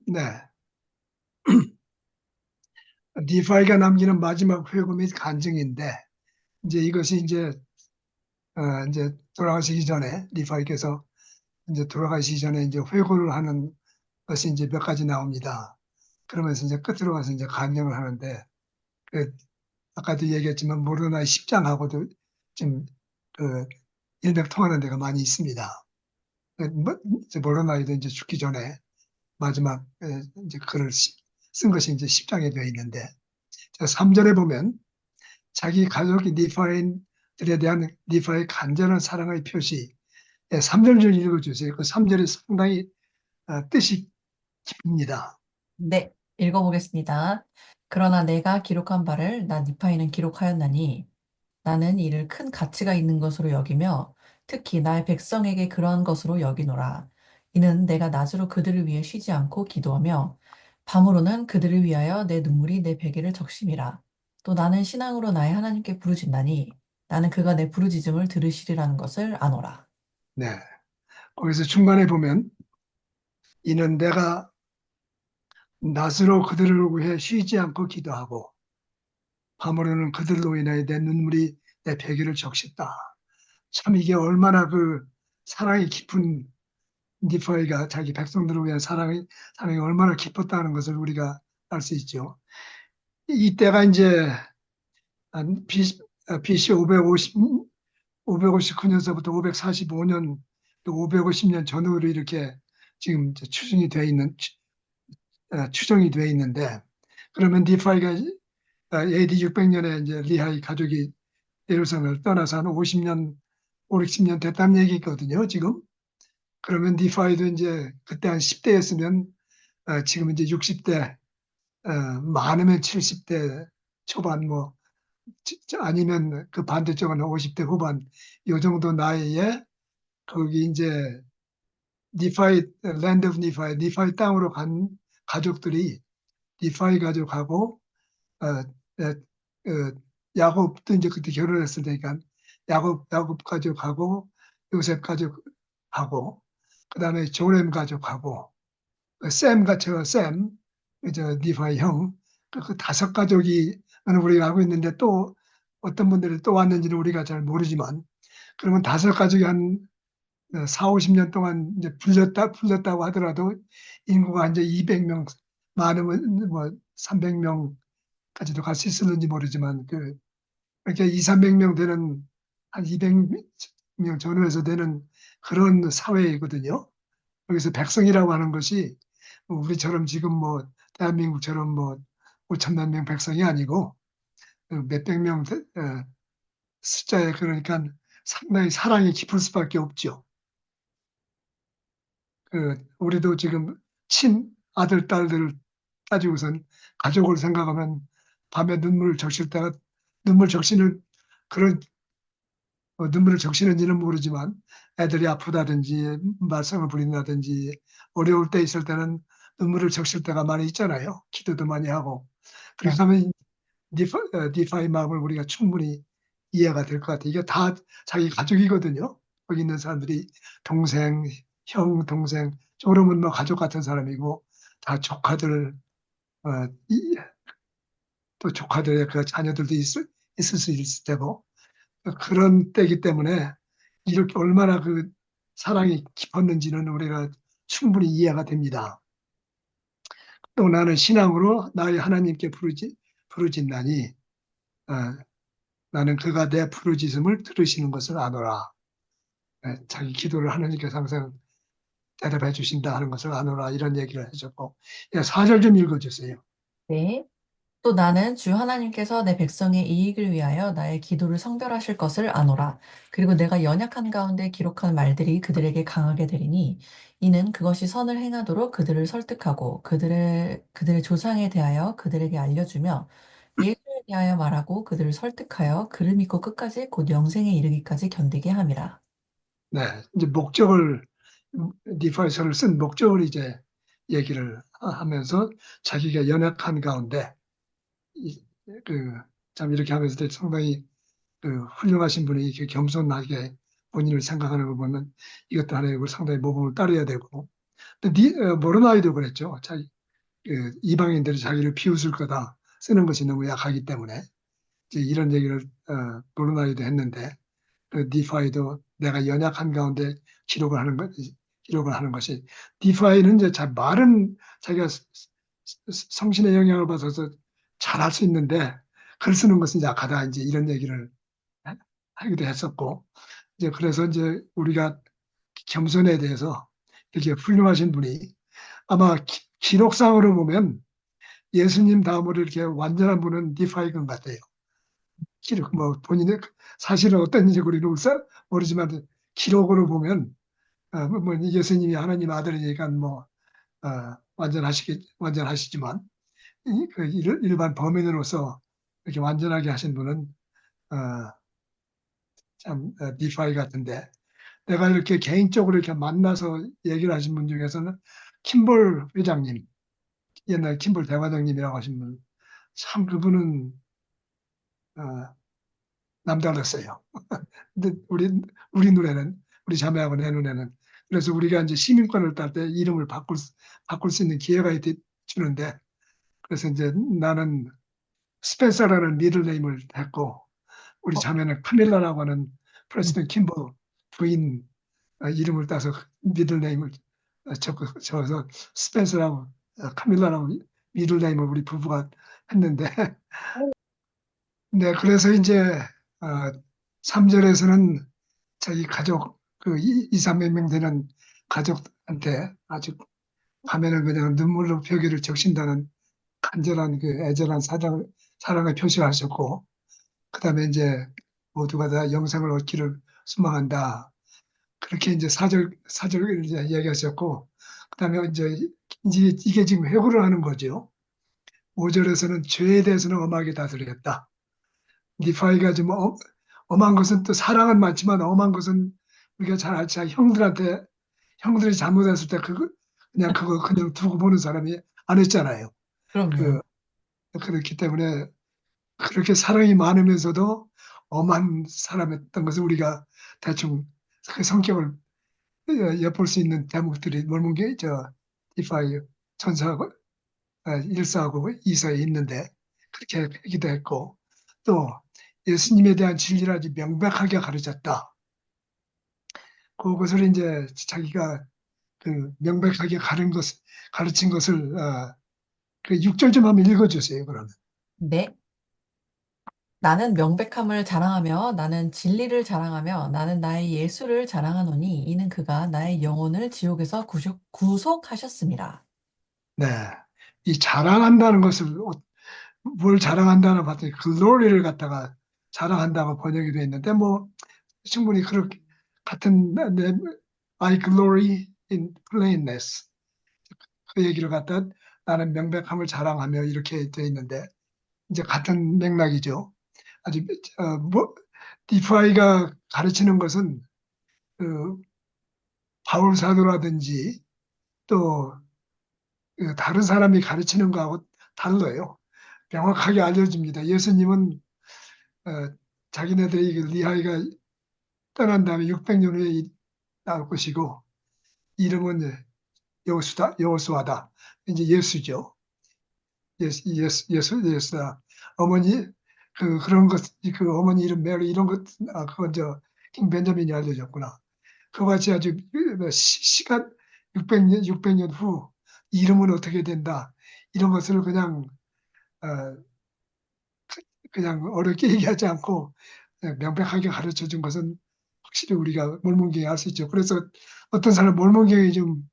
네, 디파이가 남기는 마지막 회고 및 간증인데 이제 이것이 이제 돌아가시기 전에 디파이께서 이제 돌아가시기 전에 이제 회고를 하는 것이 이제 몇 가지 나옵니다. 그러면서 이제 끝으로 가서 이제 간증을 하는데 그 아까도 얘기했지만 모르나의 10장하고도 좀 그 일맥통하는 데가 많이 있습니다. 이제 모르나이도 이제 죽기 전에 마지막 이제 글을 쓴 것이 이제 10장에 되어 있는데 3절에 보면 자기 가족이 니파인들에 대한 니파의 간절한 사랑의 표시 3절 좀 읽어주세요. 그 3절이 상당히 뜻이 깊습니다. 네, 읽어보겠습니다. 그러나 내가 기록한 바를 나 니파이는 기록하였나니 나는 이를 큰 가치가 있는 것으로 여기며 특히 나의 백성에게 그러한 것으로 여기노라. 이는 내가 낮으로 그들을 위해 쉬지 않고 기도하며 밤으로는 그들을 위하여 내 눈물이 내 베개를 적심이라. 또 나는 신앙으로 나의 하나님께 부르짖나니 나는 그가 내 부르짖음을 들으시리라는 것을 아노라. 네. 거기서 중간에 보면 이는 내가 낮으로 그들을 위해 쉬지 않고 기도하고 밤으로는 그들로 인하여 내 눈물이 내 베개를 적셨다. 참 이게 얼마나 그 사랑이 깊은 니퍼이가 자기 백성들을 위한 사랑이 얼마나 깊었다는 것을 우리가 알 수 있죠. 이때가 이제 한 BC 559년서부터 545년 또 550년 전후로 이렇게 지금 추정이 되어 있는데 그러면 디파이가 AD 600년에 이제 리하의 가족이 예루살렘을 떠나서 한 50년, 5, 60년 됐다는 얘기거든요, 지금. 그러면 디파이도 이제 그때 한 10대였으면 지금 이제 60대, 많으면 70대 초반 뭐 아니면 그 반대쪽은 50대 후반 요 정도 나이에 거기 이제 니파이 랜드 오브 니파이 땅으로 간 가족들이 니파이 가족하고 어, 에, 야곱도 이제 그때 결혼했을 테니까 야곱 가족하고 요셉 가족하고 그다음에 조렘 가족하고 샘 같이 샘 이제 니파이 형그 다섯 가족이 우리가 알고 있는데 또 어떤 분들이 또 왔는지는 우리가 잘 모르지만 그러면 다섯 가족이 한 4, 50년 동안 이제 풀렸다고 하더라도 인구가 이제 200명, 많으면 뭐 300명까지도 갈 수 있었는지 모르지만 이렇게 2, 300명 되는 한 200명 전후에서 되는 그런 사회이거든요. 여기서 백성이라고 하는 것이 뭐 우리처럼 지금 뭐 대한민국처럼 뭐 5천만 명 백성이 아니고 몇백 명 숫자에 그러니까 상당히 사랑이 깊을 수밖에 없죠. 우리도 지금 아들, 딸들 따지고선 가족을 생각하면 밤에 눈물 적시는 그런 눈물을 적시는지는 모르지만 애들이 아프다든지 말썽을 부린다든지 어려울 때 있을 때는 눈물을 적실 때가 많이 있잖아요. 기도도 많이 하고. 네. 그렇게 하면 디파이 마음을 우리가 충분히 이해가 될 것 같아요. 이게 다 자기 가족이거든요. 거기 있는 사람들이 동생, 형, 동생, 쪼르면 뭐 가족 같은 사람이고 다 조카들, 어, 이- 또 조카들의 그 자녀들도 있을 수 있을 테고 그런 때이기 때문에 이렇게 얼마나 그 사랑이 깊었는지는 우리가 충분히 이해가 됩니다. 또 나는 신앙으로 나의 하나님께 부르짖나니 어, 나는 그가 내 부르짖음을 들으시는 것을 아노라. 자기 기도를 하나님께서 항상 대답해 주신다 하는 것을 아노라 이런 얘기를 해줬고 4절 좀 읽어주세요. 네. 또 나는 주 하나님께서 내 백성의 이익을 위하여 나의 기도를 성별하실 것을 아노라. 그리고 내가 연약한 가운데 기록한 말들이 그들에게 강하게 되리니 이는 그것이 선을 행하도록 그들을 설득하고 그들의 조상에 대하여 그들에게 알려주며 예수에 대하여 말하고 그들을 설득하여 그를 믿고 끝까지 곧 영생에 이르기까지 견디게 함이라. 네, 이제 디파이서를 쓴 목적을 이제 얘기를 하면서 자기가 연약한 가운데 이- 그, 참 이렇게 하면서 상당히 훌륭하신 분이 이렇게 겸손하게 본인을 생각하는 거 보면 이것도 하나의 상당히 모범을 따라야 되고 근데 모로나이도 그랬죠. 이방인들이 자기를 비웃을 거다 쓰는 것이 너무 약하기 때문에 이제 이런 얘기를 모로나이도 했는데 디파이도 내가 연약한 가운데 기록을 하는 것이 디파이는 이제 잘 말은 자기가 성신의 영향을 받아서 잘할 수 있는데 글 쓰는 것은 약하다 이제 이런 얘기를 하기도 했었고 이제 그래서 이제 우리가 겸손에 대해서 이렇게 훌륭하신 분이 아마 기록상으로 보면 예수님 다음으로 이렇게 완전한 분은 디파이건 같아요. 기록 뭐 본인의 사실은 어떤 일인지 우리는 모르지만 기록으로 보면 뭐 예수님이 하나님 아들이니까 뭐 완전하시지만 그 일반 범인으로서 이렇게 완전하게 하신 분은 어, 참 디파이 같은데 내가 이렇게 개인적으로 이렇게 만나서 얘기를 하신 분 중에서는 킴볼 회장님 옛날 킴볼 대화장님이라고 하신 분 참 그분은 어, 남달랐어요. 근데 우리 눈에는 우리 자매하고 내 눈에는 그래서 우리가 이제 시민권을 딸 때 이름을 바꿀 수 있는 기회가 주는데 그래서 이제 나는 스펜서라는 미들네임을 했고 우리 자매는 카밀라라고 하는 프레시던 킴버 부인 이름을 따서 미들네임을 적어서 스펜서라고 카밀라라고 미들네임을 우리 부부가 했는데 네 그래서 이제 어, 3절에서는 자기 가족 그 2, 300명 되는 가족한테 아주 가면은 그냥 눈물로 벽에를 적신다는 간절한 그 애절한 사랑을 표시하셨고, 그다음에 이제 모두가 다 영생을 얻기를 소망한다. 그렇게 이제 사절을 이제 얘기하셨고, 그다음에 이제 이게 지금 회고를 하는 거죠. 5절에서는 죄에 대해서는 엄하게 다스렸다. 니파이가 좀 엄한 것은 또 사랑은 많지만 엄한 것은 우리가 잘 알지 형들이 잘못했을 때 그거 그냥 두고 보는 사람이 안 했잖아요. 그 그럼요. 그렇기 때문에 그렇게 사랑이 많으면서도 엄한 사람이었던 것을 우리가 대충 그 성격을 엿볼 수 있는 대목들이 몰문게 디파이 전사하고 1사하고 2사에 있는데 그렇게 얘기도 했고 또 예수님에 대한 진리를 아주 명백하게 가르쳤다. 그것을 이제 자기가 그 명백하게 가르친 것을 그 6절 좀 한번 읽어주세요. 그러면. 네. 나는 명백함을 자랑하며 나는 진리를 자랑하며 나는 나의 예수를 자랑하노니 이는 그가 나의 영혼을 지옥에서 구속하셨습니다. 네. 이 자랑한다는 것을 뭘 자랑한다는 봤더니 글로리를 갖다가 자랑한다고 번역이 되어 있는데 뭐 충분히 그렇게 같은 I glory in plainness 그 얘기를 갖다 나는 명백함을 자랑하며 이렇게 되어 있는데 이제 같은 맥락이죠. 아주 뭐 디파이가 가르치는 것은 그 바울 사도라든지 또 다른 사람이 가르치는 거하고 달라요. 명확하게 알려줍니다. 예수님은 어, 자기네들이 그 리하이가 떠난 다음에 600년 후에 나올 것이고 이름은 여호수아다. 이제 예수죠. 예수다. 어머니 그런 것, 그 어머니 이름 메리 이런 것, 그건 킹 벤자민이 알려줬구나. 그와 같이 아주 시간 600년 후 이름은 어떻게 된다. 이런 것을 어, 그냥 어렵게 얘기하지 않고 명백하게 가르쳐 준 것은 확실히 우리가 몰몬경에 알 수 있죠. 그래서 어떤 사람 몰몬경에 좀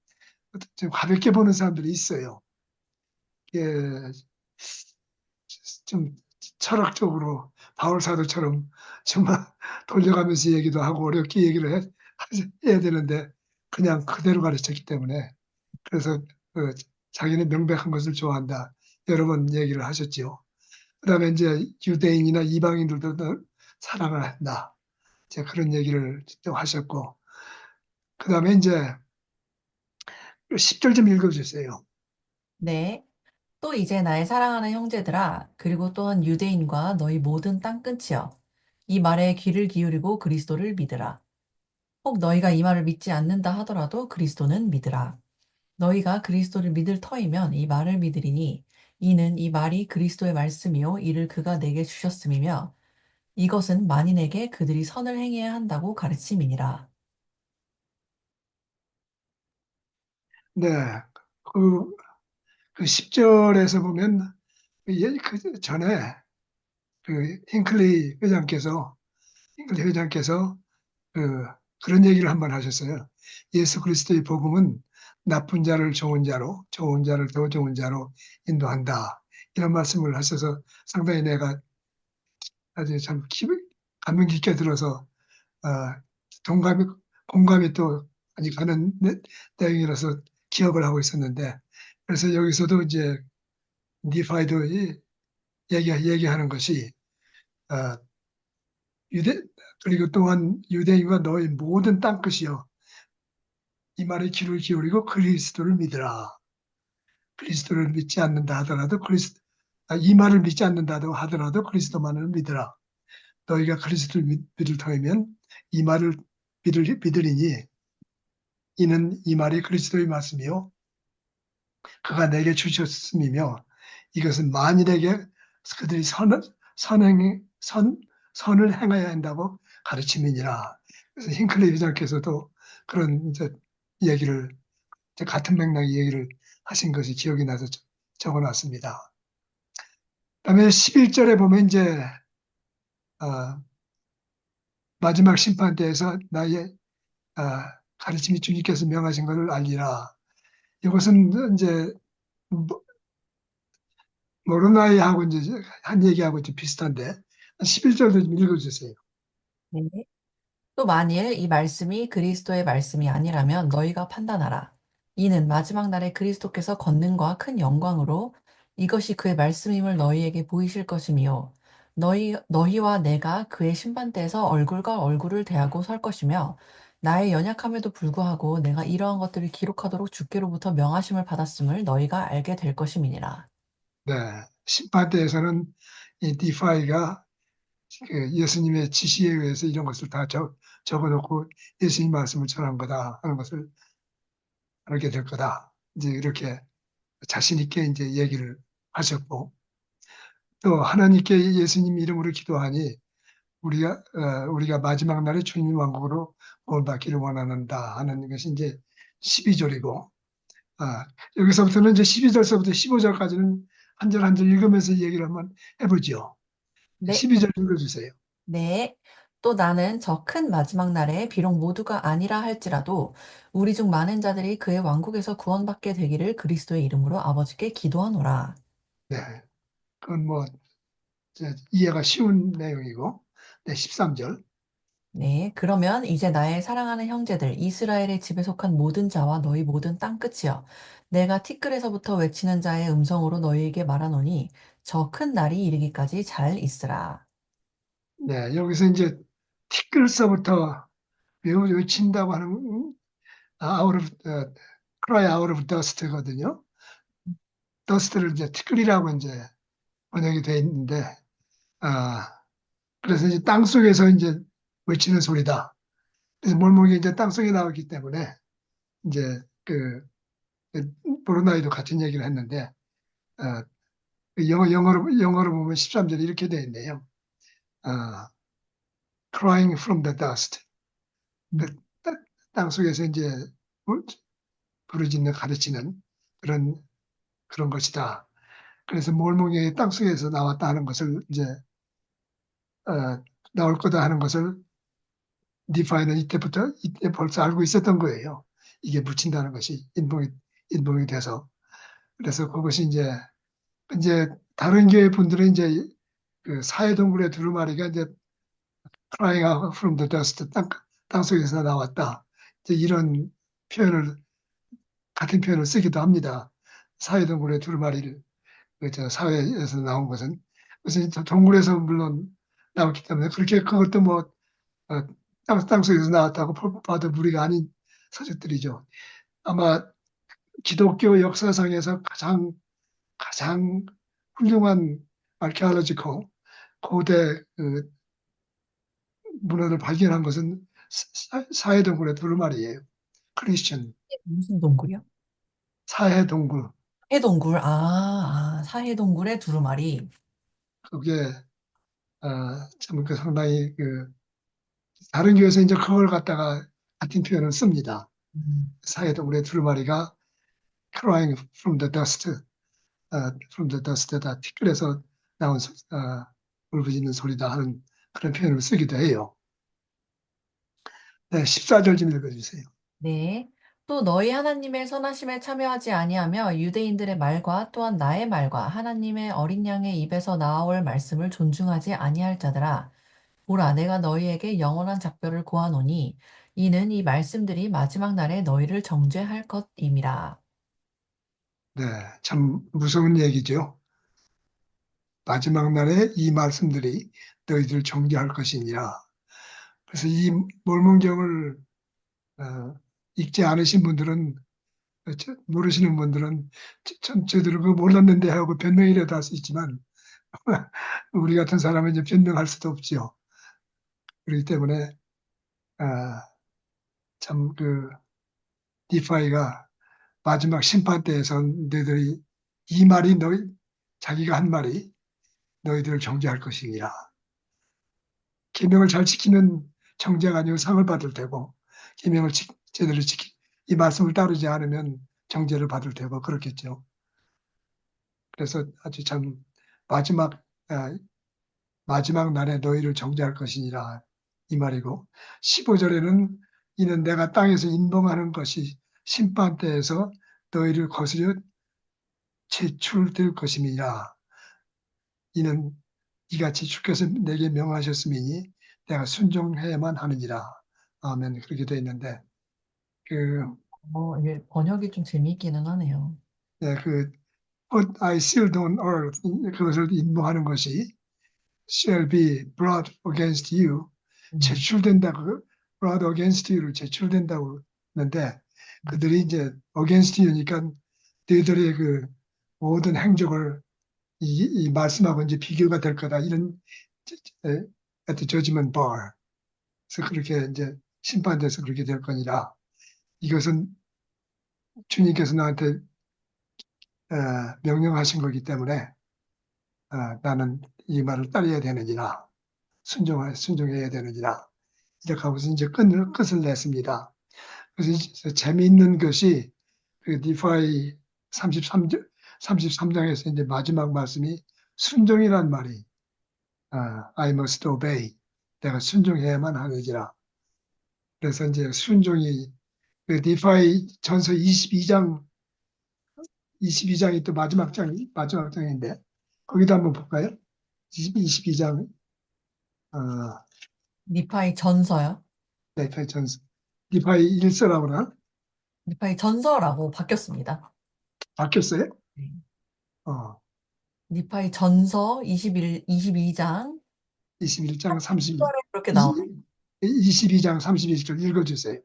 가볍게 보는 사람들이 있어요. 예, 좀 철학적으로 바울 사도처럼 정말 돌려가면서 얘기도 하고 어렵게 해야 되는데 그냥 그대로 가르쳤기 때문에 그래서 그 자기는 명백한 것을 좋아한다. 여러 번 얘기를 하셨지요. 그다음에 이제 유대인이나 이방인들도 사랑을 한다. 이제 그런 얘기를 또 하셨고 그다음에 이제 10절 좀 읽어주세요. 네. 또 이제 나의 사랑하는 형제들아, 그리고 또한 유대인과 너희 모든 땅끝이여. 이 말에 귀를 기울이고 그리스도를 믿으라. 혹 너희가 이 말을 믿지 않는다 하더라도 그리스도는 믿으라. 너희가 그리스도를 믿을 터이면 이 말을 믿으리니 이는 이 말이 그리스도의 말씀이요 이를 그가 내게 주셨음이며 이것은 만인에게 그들이 선을 행해야 한다고 가르침이니라. 네, 그, 그 10절에서 보면 그 전에 그 힝클리 회장께서 그, 그런 얘기를 한번 하셨어요. 예수 그리스도의 복음은 나쁜 자를 좋은 자로, 좋은 자를 더 좋은 자로 인도한다. 이런 말씀을 하셔서 상당히 내가 아주 감명 깊게 들어서 어, 동감이 공감이 또 아니 가는 내용이라서 기억을 하고 있었는데 그래서 여기서도 이제 니파이도 얘기하는 것이 어, 유대 그리고 또한 유대인과 너희 모든 땅끝이여 이 말에 귀를 기울이고 그리스도를 믿으라. 그리스도를 믿지 않는다 하더라도 이 말을 믿지 않는다 하더라도 그리스도만을 믿으라. 너희가 그리스도를 믿을 터이면 이 말을 믿으리니 이는 이 말이 그리스도의 말씀이요 그가 내게 주셨음이며 이것은 만일에게 그들이 선을 행해야 한다고 가르침이니라. 그래서 힝클리 회장께서도 그런 이제 얘기를 이제 같은 맥락의 얘기를 하신 것이 기억이 나서 적어놨습니다. 그다음에 11절에 보면 이제 어, 마지막 심판 때에서 나의 어, 가르침이 주님께서 명하신 것을 알리라. 이것은 이제 뭐 모로나이하고 이제 한 얘기하고 좀 비슷한데 11절도 좀 읽어주세요. 네. 또 만일 이 말씀이 그리스도의 말씀이 아니라면 너희가 판단하라. 이는 마지막 날에 그리스도께서 권능과 큰 영광으로 이것이 그의 말씀임을 너희에게 보이실 것이며 너희와 내가 그의 심판대에서 얼굴과 얼굴을 대하고 설 것이며 나의 연약함에도 불구하고 내가 이러한 것들을 기록하도록 주께로부터 명하심을 받았음을 너희가 알게 될 것임이니라. 네, 심판대에서는 이 디파이가 그 예수님의 지시에 의해서 이런 것을 다 적어놓고 예수님 말씀을 전한 거다 하는 것을 알게 될 거다. 이제 이렇게 자신 있게 이제 얘기를 하셨고 또 하나님께 예수님 이름으로 기도하니 우리가 마지막 날에 주님 왕국으로 구원받기를 원하는다 하는 것이 이제 12절이고 여기서부터는 이제 12절서부터 15절까지는 한 절 한 절 읽으면서 얘기를 한번 해보죠. 네. 12절 읽어주세요. 네. 또 나는 저 큰 마지막 날에 비록 모두가 아니라 할지라도 우리 중 많은 자들이 그의 왕국에서 구원받게 되기를 그리스도의 이름으로 아버지께 기도하노라. 네, 그건 뭐 이제 이해가 쉬운 내용이고, 네, 13절. 네. 그러면 이제 나의 사랑하는 형제들, 이스라엘의 집에 속한 모든 자와 너희 모든 땅 끝이여. 내가 티끌에서부터 외치는 자의 음성으로 너희에게 말하노니 저 큰 날이 이르기까지 잘 있으라. 네, 여기서 이제 티끌서부터 외친다고 하는 out of, cry out of dust거든요. dust를 이제 티끌이라고 이제 번역이 돼 있는데, 아, 그래서 이제 땅 속에서 이제 외치는 소리다. 그래서 몰목이 이제 땅 속에 나왔기 때문에 이제 브루나이도 같은 얘기를 했는데, 어, 영어로 보면 13절에 이렇게 되어 있네요. 어, crying from the dust. 그 땅 속에서 이제 부르짖는 가르치는 그런 그런 것이다. 그래서 몰목이 땅 속에서 나왔다 하는 것을 이제 나올 거다 하는 것을 디파이는 이때 벌써 알고 있었던 거예요. 이게 묻힌다는 것이 인봉이 돼서 그래서 그것이 이제 다른 교회 분들은 이제 그 사회동굴의 두루마리가 이제 crying out from the dust 땅 속에서 나왔다. 이제 이런 표현을 같은 표현을 쓰기도 합니다. 사회동굴의 두루마리를 그저 사회에서 나온 것은 그래서 동굴에서 물론 나왔기 때문에 그렇게 그것도 뭐 어, 땅 속에서 나왔다고 봐도 무리가 아닌 서적들이죠. 아마 기독교 역사상에서 가장 훌륭한 archaeological 고대 문헌을 발견한 것은 사해동굴의 두루마리예요. 크리스천 무슨 동굴이요? 사해동굴. 해동굴. 사해동굴의 두루마리. 그게 참 그 상당히 다른 교회에서 이제 그걸 갖다가 같은 표현을 씁니다. 음, 사해동굴의 두루마리가 crying from the dust다 티끌에서 나온 울부짖는 소리다 하는 그런 표현을 쓰기도 해요. 네, 14절 좀 읽어주세요. 네. 또 너희 하나님의 선하심에 참여하지 아니하며 유대인들의 말과 또한 나의 말과 하나님의 어린 양의 입에서 나올 말씀을 존중하지 아니할 자들아. 보라, 내가 너희에게 영원한 작별을 고하노니 이는 이 말씀들이 마지막 날에 너희를 정죄할 것임이라. 네, 참 무서운 얘기죠. 마지막 날에 이 말씀들이 너희들 정죄할 것이니라. 그래서 이 몰문경을 어, 읽지 않으신 분들은 모르시는 분들은 저들은 그거 몰랐는데 하고 변명이라도 할 수 있지만 우리 같은 사람은 이제 변명할 수도 없죠. 그렇기 때문에 참 디파이가 마지막 심판 때에서 너희들이 이 말이 자기가 한 말이 너희들을 정죄할 것이니라. 계명을 잘 지키는 정죄가 아니고 상을 받을 테고 계명을 제대로 이 말씀을 따르지 않으면 정죄를 받을 테고 그렇겠죠. 그래서 아주 참 마지막 아, 마지막 날에 너희를 정죄할 것이니라 이 말이고 15절에는 이는 내가 땅에서 인봉하는 것이 심판 때에서 너희를 거스려 제출될 것임이라. 이는 이같이 주께서 내게 명하셨음이니 내가 순종해야만 하느니라. 아멘. 그렇게 돼 있는데 그, 이게 번역이 좀 재미있기는 하네요. 네, 그 What I sealed on earth 그것을 인도하는 것이 shall be brought against you 음, 제출된다고 brought against you를 제출된다고 하는데 음, 그들이 이제 against you니까 너희들의 그 모든 행적을 이 말씀하고 이제 비교가 될 거다 이런 at the judgment bar 그래서 그렇게 이제 심판돼서 그렇게 될 거니라 이것은 주님께서 나한테 명령하신 거기 때문에 나는 이 말을 따라야 되느니라 순종해야 되느니라 이렇게 하고서 이제 끝을 냈습니다. 그래서 이제 재미있는 것이 그 디파이 33장, 33장에서 이제 마지막 말씀이 순종이란 말이 I must obey 내가 순종해야만 하느니라 그래서 이제 순종이 그 디파이 전서 22장이 또 마지막 장인데 거기도 한번 볼까요? 22장 니파이 전서요? 디파이 전서 디파이 1서라고 그러나 니파이 전서라고 바뀌었습니다. 바뀌었어요? 네. 어, 니파이 전서 22장 21장 32 30절에 그렇게 나와요. 22장 31절 읽어주세요.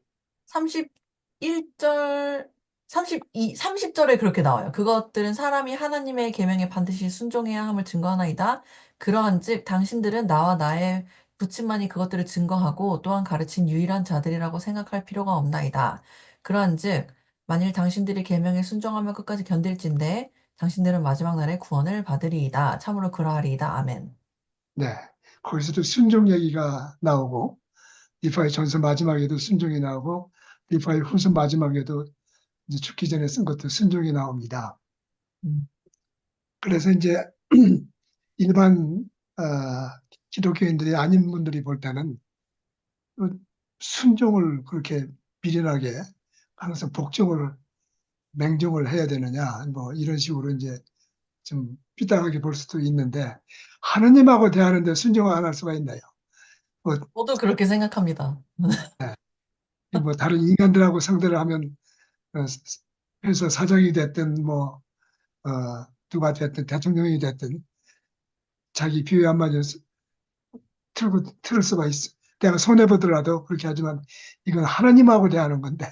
31절, 30절에 그렇게 나와요. 그것들은 사람이 하나님의 계명에 반드시 순종해야 함을 증거하나이다. 그러한즉 당신들은 나와 나의 부친만이 그것들을 증거하고 또한 가르친 유일한 자들이라고 생각할 필요가 없나이다. 그러한즉 만일 당신들이 계명에 순종하며 끝까지 견딜진대 당신들은 마지막 날에 구원을 받으리이다. 참으로 그러하리이다. 아멘. 네. 거기서도 순종 얘기가 나오고, 리파의 전서 마지막에도 순종이 나오고, 리파의 후서 마지막에도 이제 죽기 전에 쓴 것도 순종이 나옵니다. 음, 그래서 이제 일반 기독교인들이 아닌 분들이 볼 때는 그 순종을 그렇게 비련하게 항상 복종을 맹종을 해야 되느냐, 뭐 이런 식으로 이제 좀 삐딱하게 볼 수도 있는데 하느님하고 대하는데 순종을 안 할 수가 있나요? 뭐, 저도 그렇게 생각합니다. 뭐 다른 인간들하고 상대를 하면 어, 회사 사장이 됐든 뭐 누가 됐든 대통령이 됐든 자기 비위 한마디 틀을 수가 있어. 내가 손해 보더라도 그렇게 하지만 이건 하느님하고 대하는 건데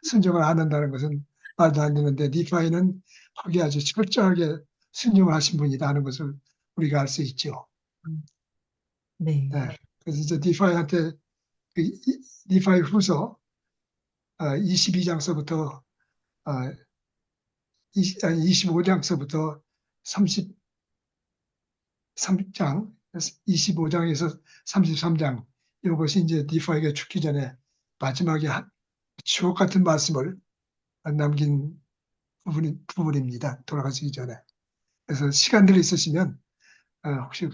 순종을 안 한다는 것은 말도 안 되는데 니파이는 거기 아주 철저하게 순종을 하신 분이다 하는 것을 우리가 알 수 있죠. 음, 네. 네. 그래서 이제 니파이한테 니파이 후서 22장서부터 25장서부터 33장, 25장에서 33장 이것이 이제 니파이가 죽기 전에 마지막에 추억 같은 말씀을 남긴 부분입니다. 돌아가시기 전에. 그래서 시간들이 있으시면 혹시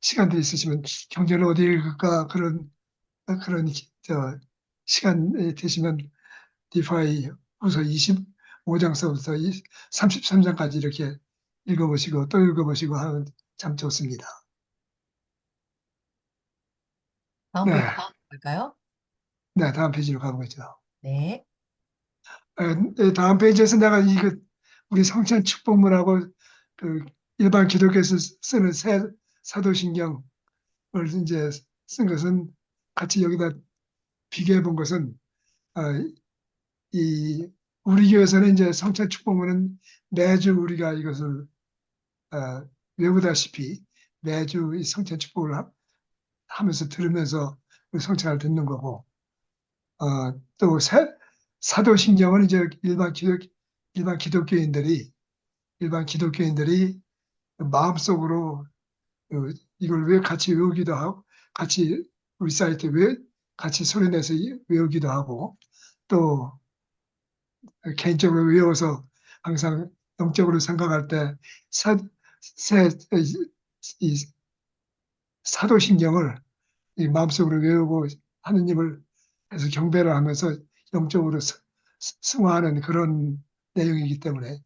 시간들이 있으시면 경전을 어디 읽을까 그런 시간이 되시면 디파이 후서 25장서부터 33장까지 이렇게 읽어보시고 또 읽어보시고 하면 참 좋습니다. 다음 페이지 네, 갈까요? 네, 다음 페이지로 가보겠죠. 네. 다음 페이지에서 내가 이거 우리 성찬 축복문하고 그 일반 기독교에서 쓰는 새 사도신경을 이제 쓴 것은 같이 여기다 비교해 본 것은 어, 이 우리 교회에서는 이제 성찬 축복문은 매주 우리가 이것을 외우다시피 매주 이 성찬 축복을 하면서 들으면서 그 성찬을 듣는 거고 또 사도신경은 이제 기독교인들이 일반 기독교인들이 마음속으로 이걸 왜 같이 외우기도 하고 같이 우리 사이트 왜 같이 소리내서 외우기도 하고 또 개인적으로 외워서 항상 영적으로 생각할 때 사, 새, 이 사도신경을 이 마음속으로 외우고 하느님을 해서 경배를 하면서 영적으로 승화하는 그런 내용이기 때문에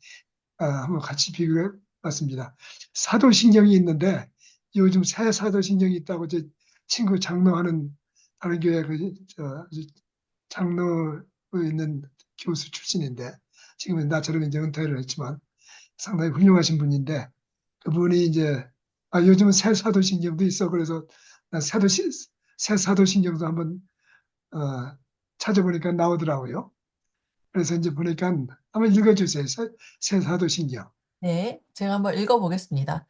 한번 같이 비교해 맞습니다. 사도신경이 있는데 요즘 새 사도신경이 있다고 제 친구 장로하는 다른 교회 아주 장로에 있는 교수 출신인데 지금은 나처럼 이제 은퇴를 했지만 상당히 훌륭하신 분인데 그분이 이제 요즘은 새 사도신경도 있어 그래서 나 새 사도신경도 한번 어, 찾아보니까 나오더라고요. 그래서 이제 보니까 한번 읽어주세요. 새 사도신경. 네, 제가 한번 읽어보겠습니다.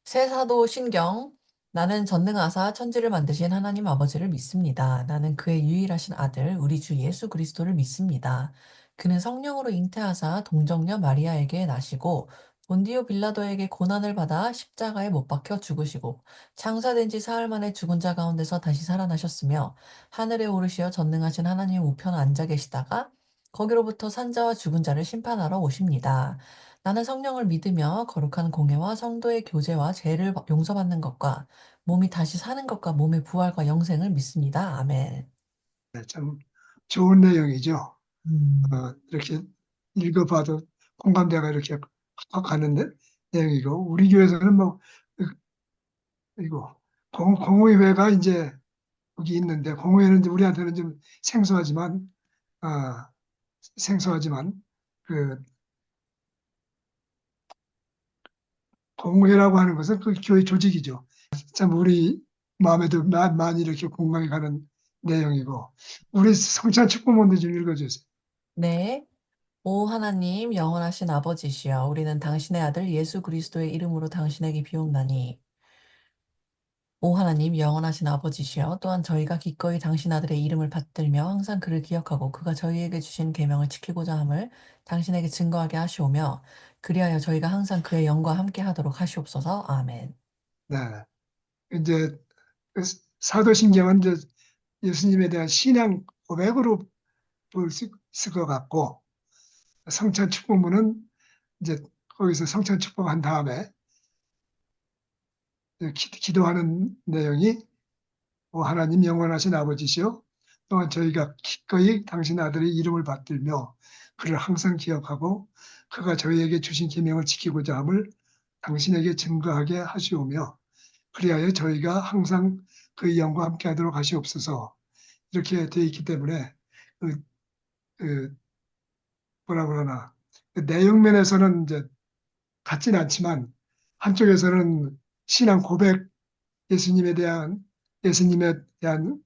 새 사도 신경. 나는 전능하사 천지를 만드신 하나님 아버지를 믿습니다. 나는 그의 유일하신 아들, 우리 주 예수 그리스도를 믿습니다. 그는 성령으로 잉태하사 동정녀 마리아에게 나시고 본디오 빌라도에게 고난을 받아 십자가에 못 박혀 죽으시고 창사된 지 사흘 만에 죽은 자 가운데서 다시 살아나셨으며 하늘에 오르시어 전능하신 하나님 우편 앉아 계시다가 거기로부터 산자와 죽은 자를 심판하러 오십니다. 나는 성령을 믿으며 거룩한 공예와 성도의 교제와 죄를 용서받는 것과 몸이 다시 사는 것과 몸의 부활과 영생을 믿습니다. 아멘. 네, 참 좋은 내용이죠. 음, 이렇게 읽어봐도 공감대가 이렇게 확 가는 내용이고 우리 교회에서는 뭐 이거 공의회가 이제 여기 있는데 공의회는 이제 우리한테는 좀 생소하지만 아, 생소하지만 그 공회라고 하는 것은 그 교회 조직이죠. 참 우리 마음에도 많이 이렇게 공감이 가는 내용이고 우리 성찬 축복문도 좀 읽어주세요. 네. 오 하나님 영원하신 아버지시여 우리는 당신의 아들 예수 그리스도의 이름으로 당신에게 비옵나니 오 하나님 영원하신 아버지시여 또한 저희가 기꺼이 당신 아들의 이름을 받들며 항상 그를 기억하고 그가 저희에게 주신 계명을 지키고자 함을 당신에게 증거하게 하시오며 그리하여 저희가 항상 그의 영과 함께 하도록 하시옵소서. 아멘. 네, 이제 그 사도신경은 이제 예수님에 대한 신앙 고백으로 볼 수 있을 것 같고 성찬 축복문은 이제 거기서 성찬 축복한 다음에 기도하는 내용이 하나님 영원하신 아버지시요 또한 저희가 기꺼이 당신 아들의 이름을 받들며 그를 항상 기억하고 그가 저희에게 주신 계명을 지키고자 함을 당신에게 증거하게 하시오며 그리하여 저희가 항상 그의 영과 함께하도록 하시옵소서 이렇게 되어 있기 때문에 그, 그 뭐라 그러나 그 내용 면에서는 이제 같진 않지만 한쪽에서는 신앙 고백 예수님에 대한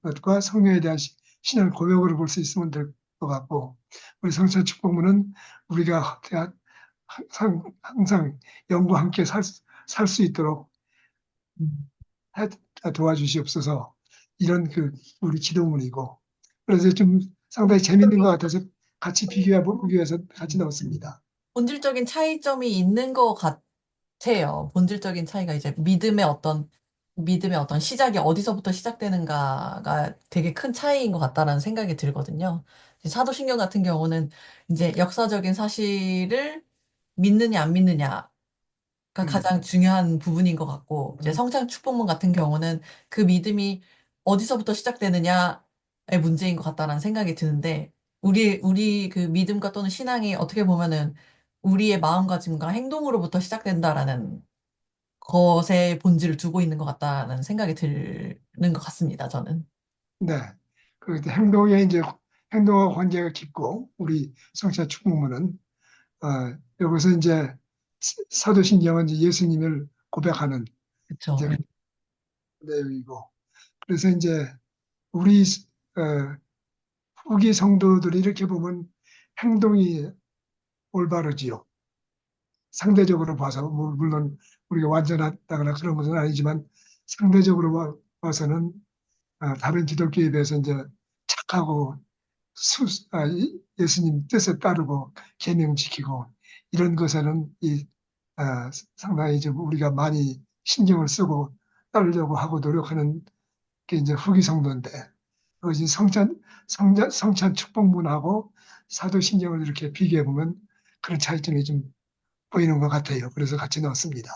것과 성령에 대한 신앙 고백으로 볼 수 있으면 될 것 같고 우리 성찬 축복문은 우리가 항상 영과 함께 살 수 있도록 음. 도와주시옵소서 이런 우리 기도문이고 그래서 좀 상당히 재밌는 것 같아서 같이 비교해 보기 위해서 같이 넣었습니다. 본질적인 차이점이 있는 것 같아요. 본질적인 차이가 이제 믿음의 어떤 시작이 어디서부터 시작되는가가 되게 큰 차이인 것 같다라는 생각이 들거든요. 이제 사도신경 같은 경우는 이제 역사적인 사실을 믿느냐 안 믿느냐가 음, 가장 중요한 부분인 것 같고, 이제 성찬 축복문 같은 경우는 그 믿음이 어디서부터 시작되느냐의 문제인 것 같다라는 생각이 드는데, 우리 그 믿음과 또는 신앙이 어떻게 보면은 우리의 마음가짐과 행동으로부터 시작된다라는 것의 본질을 두고 있는 것 같다는 생각이 드는 것 같습니다, 저는. 네. 행동에 이제 행동과 관계가 깊고 우리 성찬 축복문은 여기서 이제 사도신경은 이제 예수님을 고백하는 그쵸. 이제 예. 내용이고 그래서 이제 우리 어, 후기 성도들이 이렇게 보면 행동이 올바르지요. 상대적으로 봐서 물론 우리가 완전하다거나 그런 것은 아니지만 상대적으로 봐서는 다른 기독교에 비해서 이제 착하고 예수님 뜻에 따르고 계명 지키고 이런 것에는 상당히 좀 우리가 많이 신경을 쓰고 따르려고 하고 노력하는 게 이제 후기 성도인데 그것이 성찬 축복문하고 사도신경을 이렇게 비교해 보면 그런 차이점이 좀 보이는 것 같아요. 그래서 같이 넣었습니다.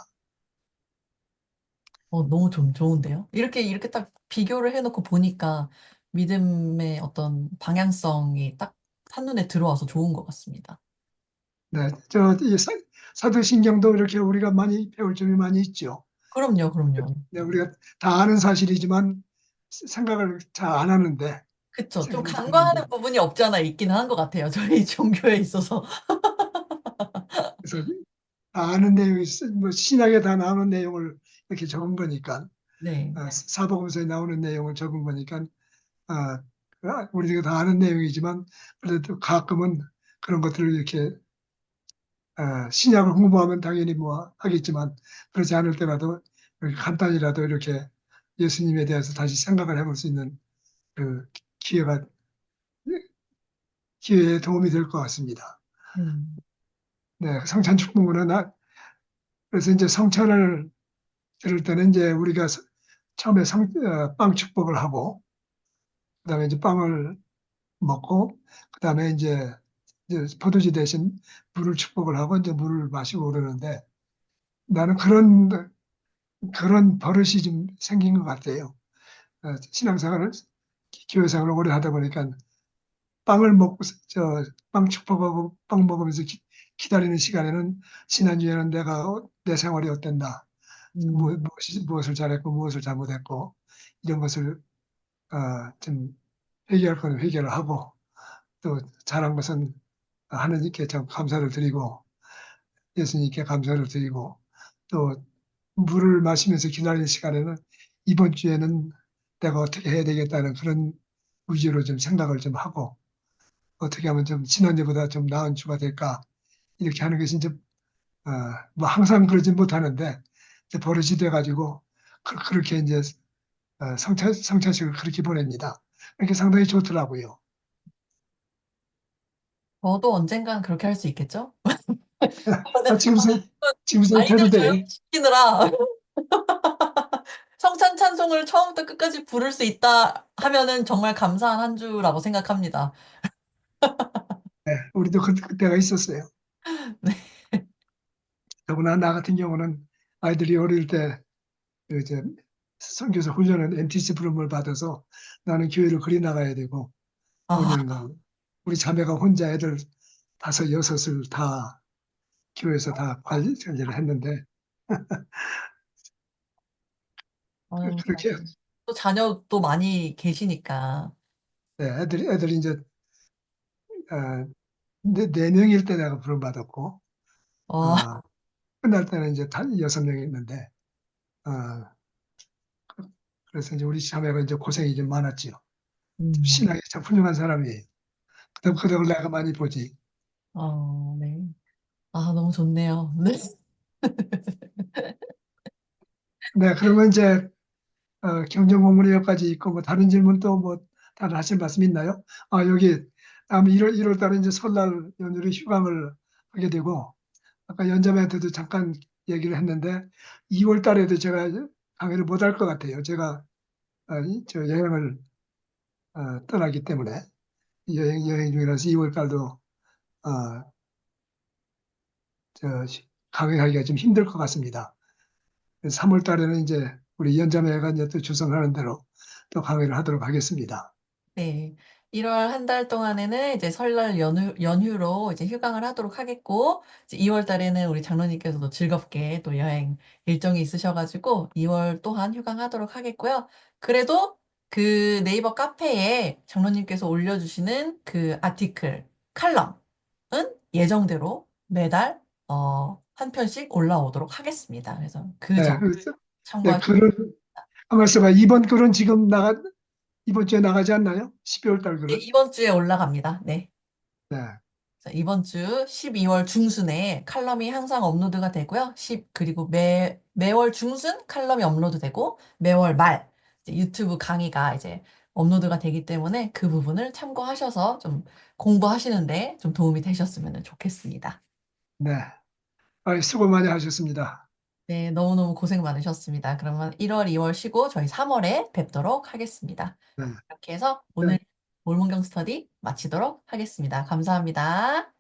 너무 좀 좋은데요? 이렇게 딱 비교를 해놓고 보니까 믿음의 어떤 방향성이 딱 한눈에 들어와서 좋은 것 같습니다. 네, 이 사도신경도 이렇게 우리가 많이 배울 점이 많이 있죠. 그럼요, 그럼요. 네, 우리가 다 아는 사실이지만 생각을 잘 안 하는데, 그쵸. 좀 생각을 잘 안 하는데, 간과하는 부분이 없지 않아 있기는 한 것 같아요. 저희 종교에 있어서. 그래서 다 아는 내용이, 뭐 신약에 다 나오는 내용을 이렇게 적은 거니까, 네. 사복음서에 나오는 내용을 적은 거니까, 아, 우리가 다 아는 내용이지만, 그래도 가끔은 그런 것들을 이렇게, 신약을 공부하면 당연히 뭐 하겠지만, 그렇지 않을 때라도 이렇게 간단히라도 이렇게 예수님에 대해서 다시 생각을 해볼 수 있는 그 기회가, 기회에 도움이 될 것 같습니다. 음. 네, 성찬 축복은 그래서 이제 성찬을 들을 때는 이제 우리가 처음에 빵 축복을 하고, 그다음에 이제 빵을 먹고, 그다음에 이제 포도주 대신 물을 축복을 하고 이제 물을 마시고 그러는데, 나는 그런 버릇이 좀 생긴 것 같아요. 신앙생활을, 교회생활을 오래 하다 보니까 빵을 먹고 빵 축복하고 빵 먹으면서 기다리는 시간에는 지난주에는 내 생활이 어땠나, 음. 무엇을 잘했고 무엇을 잘못했고 이런 것을 좀 회개할 거는 회개를 하고, 또 잘한 것은 하느님께 참 감사를 드리고 예수님께 감사를 드리고, 또 물을 마시면서 기다리는 시간에는 이번 주에는 내가 어떻게 해야 되겠다는 그런 위주로 좀 생각을 좀 하고, 어떻게 하면 좀 지난주보다 좀 나은 주가 될까, 이렇게 하는 것이 이제 어, 뭐 항상 그러진 못하는데 이제 버릇이 돼가지고 그렇게 이제 성찬식을 그렇게 보냅니다. 이렇게 상당히 좋더라고요. 저도 언젠간 그렇게 할 수 있겠죠? 근데 아, 지금 아이들 해도 돼요. 교육시키느라 성찬 찬송을 처음부터 끝까지 부를 수 있다 하면은 정말 감사한 한 주라고 생각합니다. 네, 우리도 그때가 있었어요. 네. 더구나 나 같은 경우는 아이들이 어릴 때 이제 선교사 훈련은 MTC 부름을 받아서 나는 교회를 그리 나가야 되고 아, 5년간 우리 자매가 혼자 애들 다섯 여섯을 다 교회에서 다 관리를 했는데, 아유, 그렇게 또 자녀도 많이 계시니까. 네, 애들이 이제 어, 네 명일 때 내가 부름받았고, 어, 어, 끝날 때는 이제 다 여섯 명 있는데, 어, 그래서 이제 우리 자매가 이제 고생이 좀 많았지요. 음, 신앙이 참 훌륭한 사람이에요. 그 덕을 내가 많이 보지. 네. 아, 너무 좋네요. 네. 네, 그러면 이제 경정 공문의 여기까지 있고, 뭐 다른 질문 또 뭐 다른 하실 말씀 있나요? 여기 다음 1월 달에 이제 설날 연휴로 휴강을 하게 되고, 아까 연자매한테도 잠깐 얘기를 했는데 2월 달에도 제가 강의를 못 할 것 같아요. 제가 저 여행을 떠나기 때문에 여행 중이라서 2월 달도 어, 저 강의하기가 좀 힘들 것 같습니다. 3월 달에는 이제 우리 연자매가 이제 또 주선하는 대로 또 강의를 하도록 하겠습니다. 네. 1월 한 달 동안에는 이제 설날 연휴로 이제 휴강을 하도록 하겠고, 이제 2월 달에는 우리 장로님께서도 즐겁게 또 여행 일정이 있으셔가지고, 2월 또한 휴강하도록 하겠고요. 그래도 그 네이버 카페에 장로님께서 올려주시는 그 아티클, 칼럼은 예정대로 매달, 한 편씩 올라오도록 하겠습니다. 그래서 그 네, 점 네, 참고하시면 글은 가만있어봐. 이번 글은 지금 이번 주에 나가지 않나요? 12월 달 글은? 이번 주에 올라갑니다. 네. 네, 이번 주 12월 중순에 칼럼이 항상 업로드가 되고요. 그리고 매월 중순 칼럼이 업로드되고 매월 말 이제 유튜브 강의가 이제 업로드가 되기 때문에 그 부분을 참고하셔서 좀 공부하시는데 좀 도움이 되셨으면 좋겠습니다. 네. 수고 많이 하셨습니다. 네, 너무너무 고생 많으셨습니다. 그러면 1월, 2월 쉬고 저희 3월에 뵙도록 하겠습니다. 네. 이렇게 해서 네. 오늘 몰문경 스터디 마치도록 하겠습니다. 감사합니다.